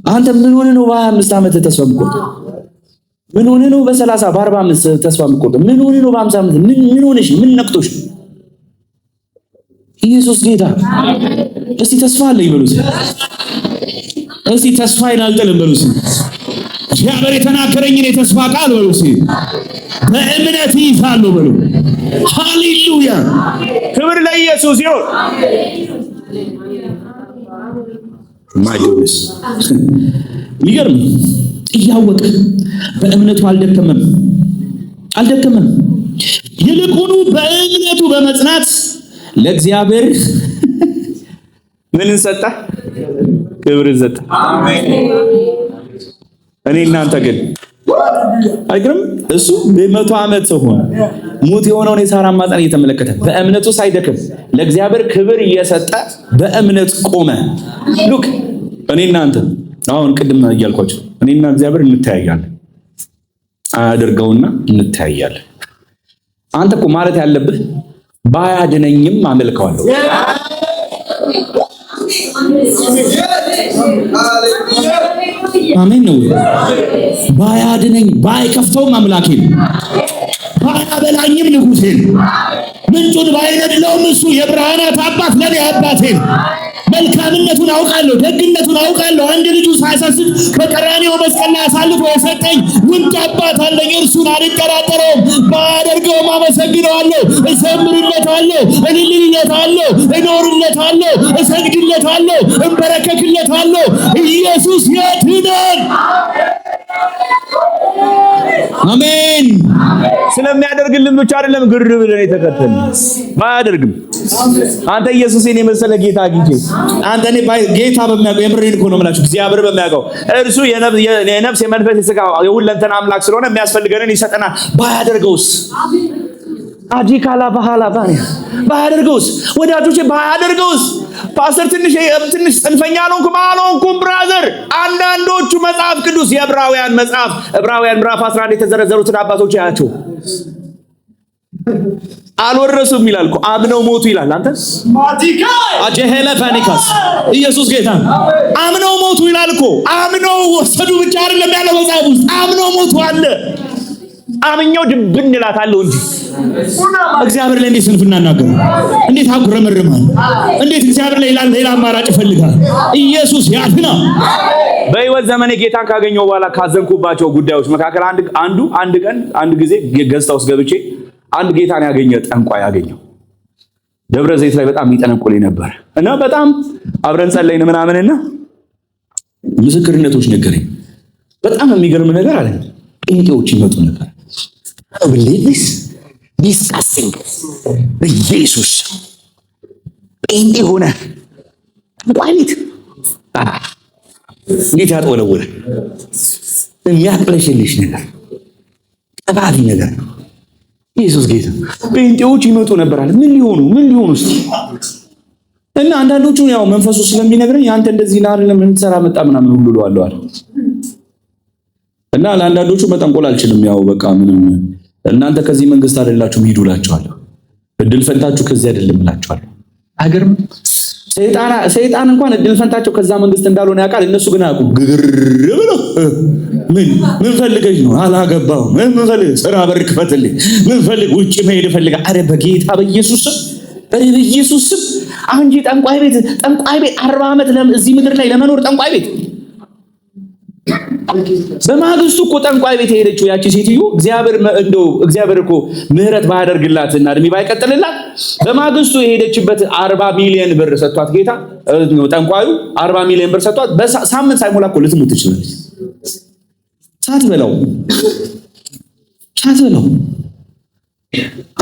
አንተ ምን ሆነ ነው በ25 ዓመት ተስፋ የምትቆርጠው? ምን ሆነ ነው በ30 በ45 ተስፋ የምትቆርጠው? ምን ሆነ ነው በ50 ዓመት ምን ሆነሽ? ምን ነክቶሽ? ኢየሱስ ጌታ። እስቲ ተስፋ አለኝ በሉት። እስቲ ተስፋዬን አልጥልም በሉት። እግዚአብሔር የተናገረኝን የተስፋ ቃል በሉት በእምነት ይይዛለሁ በሉ። ሃሌሉያ! ክብር ለኢየሱስ ይሁን። ማይዶስ ይገርም እያወቀ በእምነቱ አልደከመም። ይልቁኑ በእምነቱ በመጽናት ለእግዚአብሔር ምንን ሰጠ? ክብርን ሰጠ። አሜን። እኔ እናንተ ግን አይገርም? እሱ በ100 ዓመት ሰው ሆነ ሙት የሆነውን የሳራ ማህፀን እየተመለከተ በእምነቱ ሳይደክም ለእግዚአብሔር ክብር እየሰጠ በእምነት ቆመ። ሉክ እኔ እናንተ አሁን ቅድም እያልኳችሁ እኔና እግዚአብሔር እንተያያለን። አያደርገውና እንተያያለን። አንተ እኮ ማለት ያለብህ ባያድነኝም አመልከዋለሁ። አሜን ነው። ባያድነኝ ባይከፍተውም አምላኬን ባያበላኝም ንጉሴን ምንጩን ባይነድለውም እሱ የብርሃናት አባት ለኔ አባቴን መልካምነቱን አውቃለሁ፣ ደግነቱን አውቃለሁ። አንድ ልጁ ሳይሰስት በቀራንዮ መስቀል ላይ አሳልፎ የሰጠኝ ውድ አባት አለኝ። እርሱን አልጠራጠረውም። ባያደርገውም አመሰግነዋለሁ፣ እዘምርለታለሁ፣ እልልለታለሁ፣ እኖርለታለሁ፣ እሰግድለታለሁ፣ እንበረከክለታለሁ። ኢየሱስ ያድናል። አሜን። ስለሚያደርግልን ብቻ አይደለም ግር ብለን የተከተልን። ባያደርግም አንተ ኢየሱስን የመሰለ ጌታ አግኝቼ አንተ እኔ ጌታ በሚያውቀው የምሬን እኮ ነው የምላችሁ፣ እግዚአብሔር በሚያውቀው እርሱ የነፍስ የመንፈስ የሥጋ የሁለንተና አምላክ ስለሆነ የሚያስፈልገንን ይሰጠናል። ባያደርገውስ? አጂካላ ባህላ ባያደርገውስ? ወዳጆቼ ባያደርገውስ? ፓስተር ትንሽ ጽንፈኛ አልሆንኩም ብራዘር። አንዳንዶቹ መጽሐፍ ቅዱስ የዕብራውያን መጽሐፍ ዕብራውያን ምዕራፍ 11 የተዘረዘሩትን አባቶች ያቸው አልወረሱም ይላል እኮ አምነው ሞቱ ይላል። አንተ አጀሄለ ፋኒካስ ኢየሱስ ጌታ አምነው ሞቱ ይላል እኮ። አምነው ወሰዱ ብቻ አይደለም ያለው መጽሐፍ ውስጥ አምነው ሞቱ አለ። አምኛው ድብን እላታለሁ እንጂ እግዚአብሔር ላይ እንዴት ስንፍና እናገር? እንዴት አጉረመርማል? እንዴት እግዚአብሔር ላይ ሌላ አማራጭ ይፈልጋል? ኢየሱስ ያድና። በሕይወት ዘመኔ ጌታን ካገኘው በኋላ ካዘንኩባቸው ጉዳዮች መካከል አንድ ጊዜ ገዝታ ውስጥ ገብቼ አንድ ጌታን ያገኘ ጠንቋይ ያገኘው ደብረ ዘይት ላይ በጣም ይጠነቁልኝ ነበር እና በጣም አብረን ጸለይን ምናምንና ምስክርነቶች ነገረኝ። በጣም የሚገርም ነገር አለ። ጴንጤዎች ይመጡ ነበር። ብሌስ ዲስካሲንግ ኢየሱስ ጴንጤ ሆነ ጠንቋይ ቤት እንዴት ያጠወለወለ የሚያቅለሽልሽ ነገር ጠባቢ ነገር ነው። ኢየሱስ ጌታ ጴንጤዎች ይመጡ ነበር አለ። ምን ሊሆኑ እስቲ እና አንዳንዶቹ ያው መንፈሱ ስለሚነግረኝ አንተ እንደዚህ ና አይደለም ምን ትሰራ መጣ ምናምን ሁሉ እለዋለሁ አለ። እና ለአንዳንዶቹ መጠንቆል አልችልም። ያው በቃ ምንም እናንተ ከዚህ መንግስት አይደላችሁም ሂዱ እላቸዋለሁ። እድል ፈንታችሁ ከዚህ አይደለም እላቸዋለሁ። አይገርም? ሰይጣን እንኳን እድል ፈንታቸው ከዛ መንግስት እንዳልሆነ ያውቃል። እነሱ ግን አያውቁም። ግግር ብለው ምን ፈልገሽ ነው? አላገባሁም። ምን ፈልገሽ? ስራ በር ክፈትልኝ። ምን ፈልግ? ውጪ መሄድ ፈልጋ። አረ በጌታ በኢየሱስ ስም አንጂ ጠንቋይ ቤት 40 ዓመት እዚህ ምድር ላይ ለመኖር ጠንቋይ ቤት በማግስቱ እኮ ጠንቋይ ቤት ሄደችው ያቺ ሴትዮ። እግዚአብሔር እኮ ምህረት ባያደርግላትና እድሜ ባይቀጥልላት በማግስቱ የሄደችበት 40 ሚሊዮን ብር ሰጥቷት ጌታ ጠንቋዩ 40 ሚሊዮን ብር ሰጥቷት በሳምንት ሳይሞላ እኮ ልትሞት ትችላለች። ሳትበላው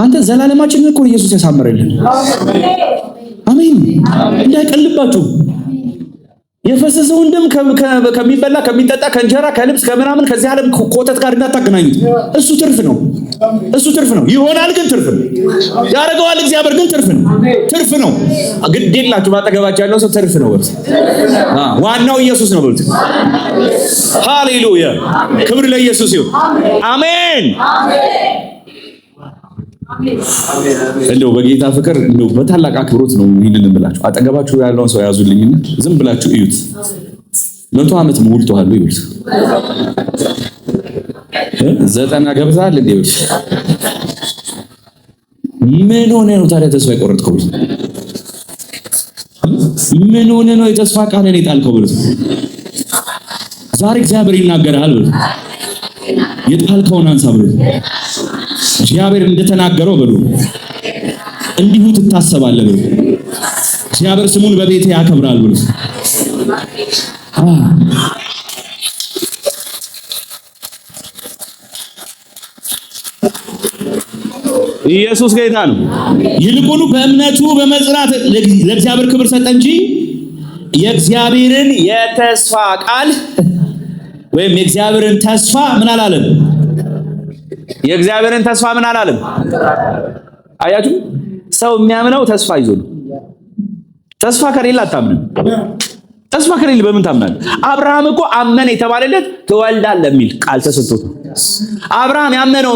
አንተ ዘላለማችንን እኮ ኢየሱስ ያሳመረልን። አሜን። እንዳይቀልባችሁ የፈሰሰውን ደም ከሚበላ ከሚጠጣ ከእንጀራ ከልብስ ከምናምን ከዚህ ዓለም ኮተት ጋር እንዳታገናኙት። እሱ ትርፍ ነው። እሱ ትርፍ ነው። ይሆናል ግን ትርፍ ነው። ያደርገዋል እግዚአብሔር ግን ትርፍ ነው። ትርፍ ነው። ግድ የላችሁ ባጠገባችሁ ያለው ሰው ትርፍ ነው በሉት። ዋናው ኢየሱስ ነው በሉት። ሃሌሉያ! ክብር ለኢየሱስ ይሁን። አሜን። እንደው በጌታ ፍቅር እንደው በታላቅ አክብሮት ነው ይሄንን እንብላችሁ። አጠገባችሁ ያለውን ሰው ያዙልኝና ዝም ብላችሁ እዩት። 100 ዓመት ሞልቷል ይሉት 90 ገብቷል እንዴ? ምን ሆነ ነው ታዲያ ተስፋ የቆረጥከው? ምን ሆነ ነው የተስፋ ቃልን የጣልከው? ብሉት። ዛሬ እግዚአብሔር ይናገራል። ብሉት። የጣልከውን አንሳ ብሉት። እግዚአብሔር እንደተናገረው በሉ እንዲሁ ትታሰባለህ። በሉ እግዚአብሔር ስሙን በቤቴ ያከብራል። በሉ ኢየሱስ ጌታ ነው። ይልቁኑ በእምነቱ በመጽናት ለእግዚአብሔር ክብር ሰጠ እንጂ የእግዚአብሔርን የተስፋ ቃል ወይም የእግዚአብሔርን ተስፋ ምን አላለም? የእግዚአብሔርን ተስፋ ምን አላለም? አያችሁ፣ ሰው የሚያምነው ተስፋ ይዞ ነው። ተስፋ ከሌለ አታምንም። ተስፋ ከሌለ በምን ታምናለህ? አብርሃም እኮ አመነ የተባለለት ትወልዳለህ የሚል ቃል ተሰጥቶት ነው። አብርሃም ያመነው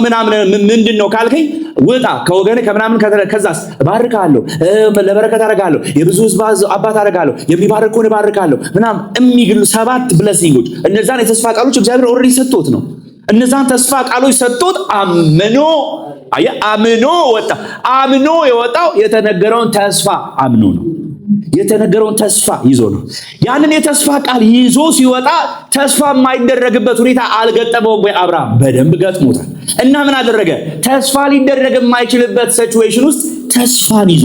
ምንድነው ካልከኝ፣ ውጣ ከወገኔ ከምናምን ከዛስ እባርካለሁ፣ ለበረከት አደርጋለሁ፣ የብዙ ሕዝብ አባት አደርጋለሁ፣ የሚባርኩን እባርካለሁ ምናምን የሚግሉ 7 ብለሲንጎች፣ እነዛን የተስፋ ቃሎች እግዚአብሔር ኦልሬዲ ሰጥቶት ነው። እነዛን ተስፋ ቃሎች ሰጥቶት አምኖ ወጣ። አምኖ የወጣው የተነገረውን ተስፋ አምኖ ነው። የተነገረውን ተስፋ ይዞ ነው። ያንን የተስፋ ቃል ይዞ ሲወጣ ተስፋ የማይደረግበት ሁኔታ አልገጠመውም ወይ? አብርሃም በደንብ ገጥሞታል። እና ምን አደረገ? ተስፋ ሊደረግ የማይችልበት ሲቹዌሽን ውስጥ ተስፋን ይዞ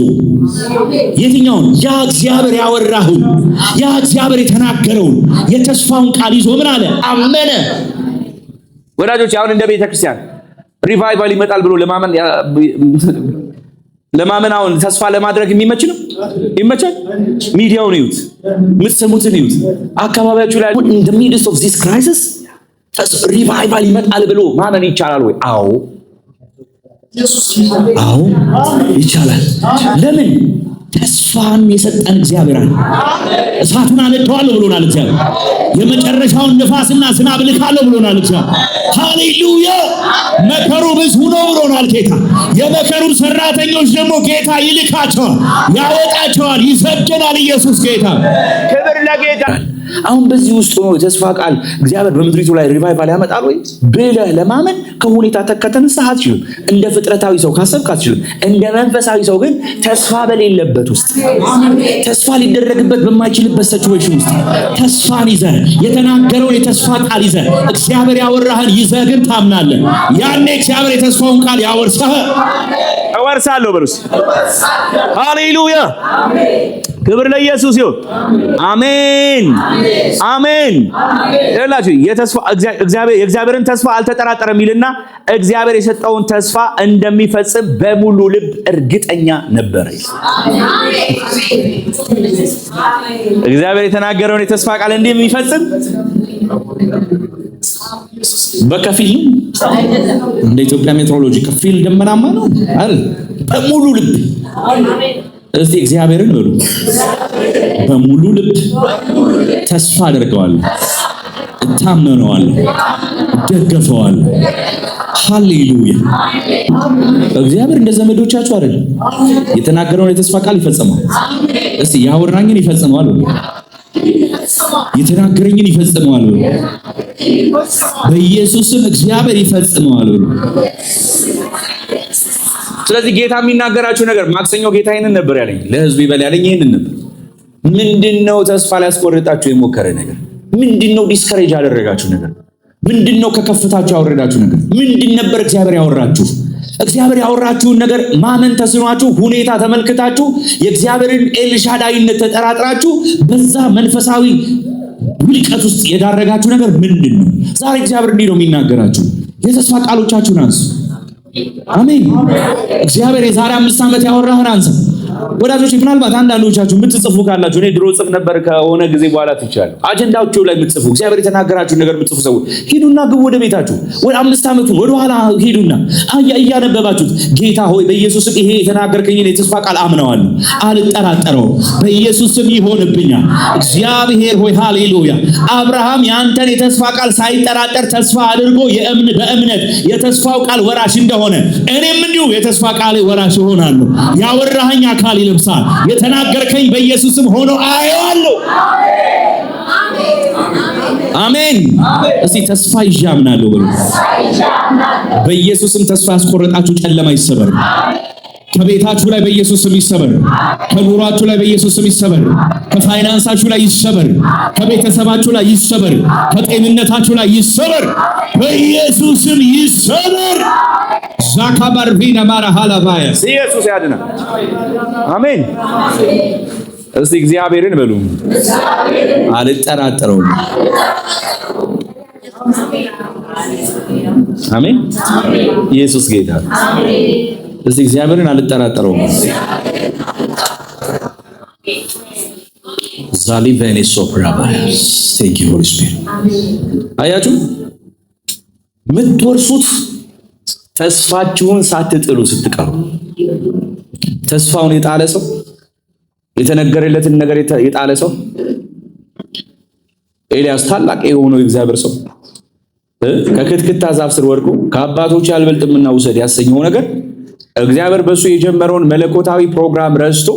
የትኛውን? ያ እግዚአብሔር ያወራውን ያ እግዚአብሔር የተናገረውን የተስፋውን ቃል ይዞ ምን አለ? አመነ። ወዳጆች አሁን እንደ ቤተ ክርስቲያን ሪቫይቫል ይመጣል ብሎ ለማመን አሁን ተስፋ ለማድረግ የሚመች ነው? ይመቻል? ሚዲያውን ይዩት፣ የምትሰሙትን ይዩት። አካባቢያችሁ ላይ in the midst of this crisis ሪቫይቫል ይመጣል ብሎ ማመን ይቻላል ወይ? አዎ ይቻላል። ለምን? ተስፋን የሰጠን እግዚአብሔር አለ። እሳቱን አነደዋለሁ ብሎናል እግዚአብሔር። የመጨረሻውን ንፋስና ዝናብ ልካለሁ ብሎናል እግዚአብሔር። ሃሌሉያ! መከሩ ብዙ ነው ብሎናል ጌታ። የመከሩን ሰራተኞች ደግሞ ጌታ ይልካቸዋል፣ ያወጣቸዋል፣ ይሰደናል። ኢየሱስ ጌታ። ክብር ለጌታ። አሁን በዚህ ውስጥ ነው የተስፋ ቃል እግዚአብሔር በምድሪቱ ላይ ሪቫይቫል ያመጣል ወይ ብለህ ለማመን ከሁኔታ ከተነሳህ አትችልም። እንደ ፍጥረታዊ ሰው ካሰብክ አትችልም። እንደ መንፈሳዊ ሰው ግን ተስፋ በሌለበት ውስጥ ተስፋ ሊደረግበት በማይችልበት ሲቹዌሽን ውስጥ ተስፋን ይዘህ የተናገረውን የተስፋ ቃል ይዘህ እግዚአብሔር ያወራህን ይዘህ ግን ታምናለህ። ያኔ እግዚአብሔር የተስፋውን ቃል ያወርሳህ። እወርሳለሁ በሉስ። ሃሌሉያ! ክብር ለኢየሱስ ይሁን። አሜን አሜን። ይላችሁ የእግዚአብሔርን ተስፋ አልተጠራጠረም ይልና እግዚአብሔር የሰጠውን ተስፋ እንደሚፈጽም በሙሉ ልብ እርግጠኛ ነበር። እግዚአብሔር የተናገረውን የተስፋ ቃል እንደሚፈጽም በከፊል እንደ ኢትዮጵያ ሜትሮሎጂ ከፊል ደመናማ ነው አይደል? በሙሉ ልብ እስቲ እግዚአብሔርን በሉ በሙሉ ልብ ተስፋ አደርገዋለሁ፣ እታመነዋለሁ፣ እደገፈዋለሁ። ሃሌሉያ! እግዚአብሔር እንደ ዘመዶቻችሁ አይደለም። የተናገረውን የተስፋ ቃል ይፈጽማል። እስቲ ያወራኝን ይፈጽማል በሉ፣ የተናገረኝን ይፈጽማል በሉ፣ በኢየሱስም እግዚአብሔር ይፈጽማል በሉ። ስለዚህ ጌታ የሚናገራችሁ ነገር ማክሰኞ ጌታ ይሄንን ነበር ያለኝ፣ ለህዝቡ ይበል ያለኝ ይሄንን ነበር። ምንድነው ተስፋ ሊያስቆርጣችሁ የሞከረ ነገር? ምንድነው ዲስከሬጅ ያደረጋችሁ ነገር? ምንድነው ከከፍታችሁ ያወረዳችሁ ነገር? ምንድን ነበር እግዚአብሔር ያወራችሁ? እግዚአብሔር ያወራችሁን ነገር ማመን ተስኗችሁ ሁኔታ ተመልክታችሁ የእግዚአብሔርን ኤልሻዳይነት ተጠራጥራችሁ በዛ መንፈሳዊ ውድቀት ውስጥ የዳረጋችሁ ነገር ምንድነው? ዛሬ እግዚአብሔር እንዲህ ነው የሚናገራችሁ። የተስፋ ቃሎቻችሁን አንሱ። አሜን። እግዚአብሔር የዛሬ 5 ዓመት ያወራህን አንሳ። ወዳጆች ምናልባት አንዳንዶቻችሁ የምትጽፉ ካላችሁ እኔ ድሮ ጽፍ ነበር ከሆነ ጊዜ በኋላ ትቻለሁ። አጀንዳዎቹ ላይ የምትጽፉ እግዚአብሔር የተናገራችሁ ነገር የምትጽፉ ሰዎች ሂዱና ግቡ ወደ ቤታችሁ። ወደ 5 ዓመቱን ወደ ኋላ ሂዱና እያነበባችሁት ጌታ ሆይ በኢየሱስ ስም ይሄ የተናገርከኝን የተስፋ ቃል አምነዋለሁ፣ አልጠራጠረውም፣ በኢየሱስ ስም ይሆንብኛል። እግዚአብሔር ሆይ ሃሌሉያ። አብርሃም ያንተን የተስፋ ቃል ሳይጠራጠር ተስፋ አድርጎ በእምነት የተስፋው ቃል ወራሽ እንደሆነ እኔም እንዲሁ የተስፋ ቃል ወራሽ እሆናለሁ። ያወራኸኝ አካል ይለብሳል። የተናገርከኝ በኢየሱስም ሆኖ አየዋለሁ። አሜን። እስቲ ተስፋ ይዣምናለሁ በሉ። በኢየሱስም ተስፋ ያስቆረጣችሁ ጨለማ ይሰበር። ከቤታችሁ ላይ በኢየሱስ ስም ይሰበር። ከኑሯችሁ ላይ በኢየሱስ ስም ይሰበር። ከፋይናንሳችሁ ላይ ይሰበር። ከቤተሰባችሁ ላይ ይሰበር። ከጤንነታችሁ ላይ ይሰበር። በኢየሱስ ስም ይሰበር። ዛካባር ቪና ማራሃላ ባያስ ኢየሱስ ያድናል። አሜን። እስቲ እግዚአብሔርን በሉ አልጠራጠረውም። አሜን። ኢየሱስ ጌታ። እስቲ እግዚአብሔርን አልጠራጠረውም። ዛሊ ቬኔሶ ፕራባስ ቴንክ ዩ ሆሊ ስፒሪት። አያችሁ የምትወርሱት ተስፋችሁን ሳትጥሉ ስትቀሩ። ተስፋውን የጣለ ሰው የተነገረለትን ነገር የጣለ ሰው ኤልያስ ታላቅ የሆነው የእግዚአብሔር ሰው ከክትክታ ዛፍ ስር ወድቆ ከአባቶች አልበልጥምና ውሰድ ያሰኘው ነገር እግዚአብሔር በሱ የጀመረውን መለኮታዊ ፕሮግራም ረስቶ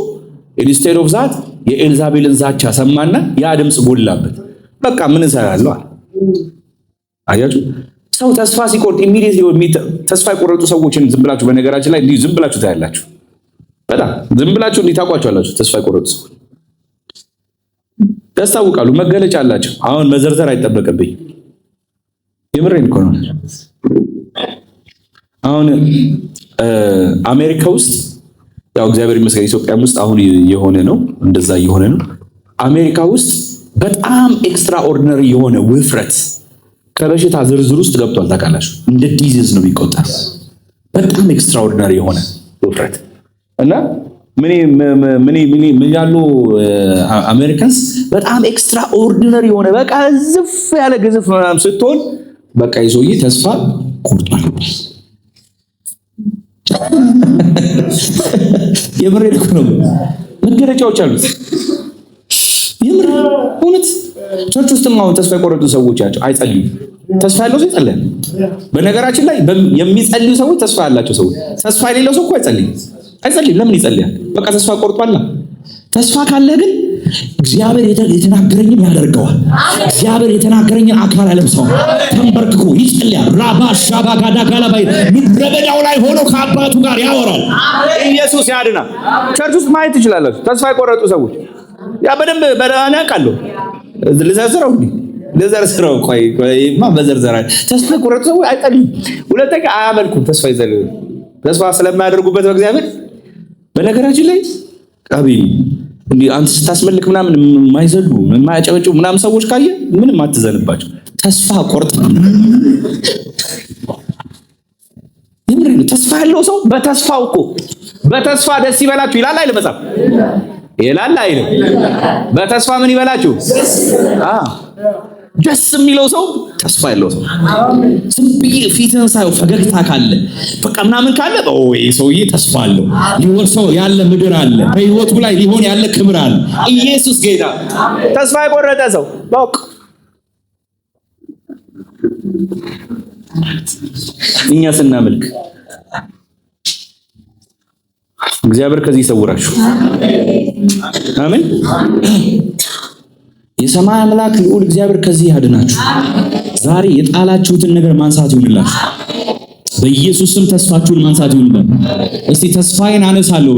ኢንስቴድ ኦፍ ዛት የኤልዛቤልን ዛቻ ሰማና ያ ድምጽ ጎላበት። በቃ ምን እሰራለሁ አለ። አያችሁ ሰው ተስፋ ሲቆርጥ ኢሚዲየትሊ ተስፋ የቆረጡ ሰዎችን ዝም ብላችሁ በነገራችን ላይ እንዲህ ዝም ብላችሁ ታያላችሁ። በጣም ዝም ብላችሁ እንዲህ ታውቋቸዋላችሁ። ተስፋ የቆረጡ ሰዎች ያስታውቃሉ፣ መገለጫ አላቸው። አሁን መዘርዘር አይጠበቅብኝ። የምሬን እኮ ነው። አሁን አሜሪካ ውስጥ ያው እግዚአብሔር ይመስገን ኢትዮጵያም ውስጥ አሁን የሆነ ነው፣ እንደዛ የሆነ ነው። አሜሪካ ውስጥ በጣም ኤክስትራ ኦርዲነሪ የሆነ ውፍረት ከበሽታ ዝርዝር ውስጥ ገብቷል። ታውቃላችሁ፣ እንደ ዲዚዝ ነው የሚቆጠር። በጣም ኤክስትራ ኦርዲነሪ የሆነ ውፍረት እና ምን ያሉ አሜሪካንስ በጣም ኤክስትራ ኦርዲነሪ የሆነ በቃ ዝፍ ያለ ግዝፍ ምናምን ስትሆን በቃ ይዞዬ ተስፋ ቆርጧል። የምሬን እኮ ነው። መገለጫዎች አሉት። የምር እውነት ቸርች ውስጥ አሁን ተስፋ የቆረጡ ሰዎች አይጸልዩም። ተስፋ ያለው ሰው ይጸልያል። በነገራችን ላይ የሚጸልዩ ሰዎች ተስፋ ያላቸው ሰዎች፣ ተስፋ የሌለው ሰው እኮ አይጸልይም። ለምን ይጸልያል? በቃ ተስፋ ቆርጧል። ተስፋ ካለ ግን እግዚአብሔር የተናገረኝን ያደርገዋል። እግዚአብሔር የተናገረኝን አካል ያለብሰዋል። ተንበርክኮ ይጸልያል። ራባሻ ባጋዳ ጋላባይ ምድረ በዳው ላይ ሆኖ ከአባቱ ጋር ያወራል። ኢየሱስ ያድናል። ቸርች ውስጥ ማየት ትችላላችሁ። ተስፋ የቆረጡ ሰዎች ያ በደንብ በዳና ቃሉ ልዘርዝረው ቆይማ በዘርዘራ ተስፋ የቆረጡ ሰዎች አይጸልዩም። ሁለተኛ አያመልኩም። ተስፋ ስለማያደርጉበት በእግዚአብሔር በነገራችን ላይ እንዲህ አንተ ስታስመልክ ምናምን የማይዘሉ የማያጨበጭቡ ምናምን ሰዎች ካየ ምንም አትዘንባቸው። ተስፋ ቆርጥ የምሬን ተስፋ ያለው ሰው በተስፋ ደስ ይበላችሁ ይላል አይደል? መጽሐፍ ይላል አይደል? በተስፋ ምን ይበላችሁ? ደስ የሚለው ሰው ተስፋ ያለው ሰው። ዝም ብዬ ፊትህን ሳይው ፈገግታ ካለ በቃ ምናምን ካለ ወይ ሰውዬ ተስፋ አለው። ሊወርሰው ያለ ምድር አለ፣ በህይወቱ ላይ ሊሆን ያለ ክብር አለ። ኢየሱስ ጌታ። ተስፋ የቆረጠ ሰው በቃ እኛ ስናመልክ እግዚአብሔር ከዚህ ይሰውራችሁ። አሜን። የሰማይ አምላክ ልዑል እግዚአብሔር ከዚህ ያድናችሁ። ዛሬ የጣላችሁትን ነገር ማንሳት ይሁንላችሁ። በኢየሱስ ስም ተስፋችሁን ማንሳት ይሁንላችሁ። እስቲ ተስፋዬን አነሳለሁ።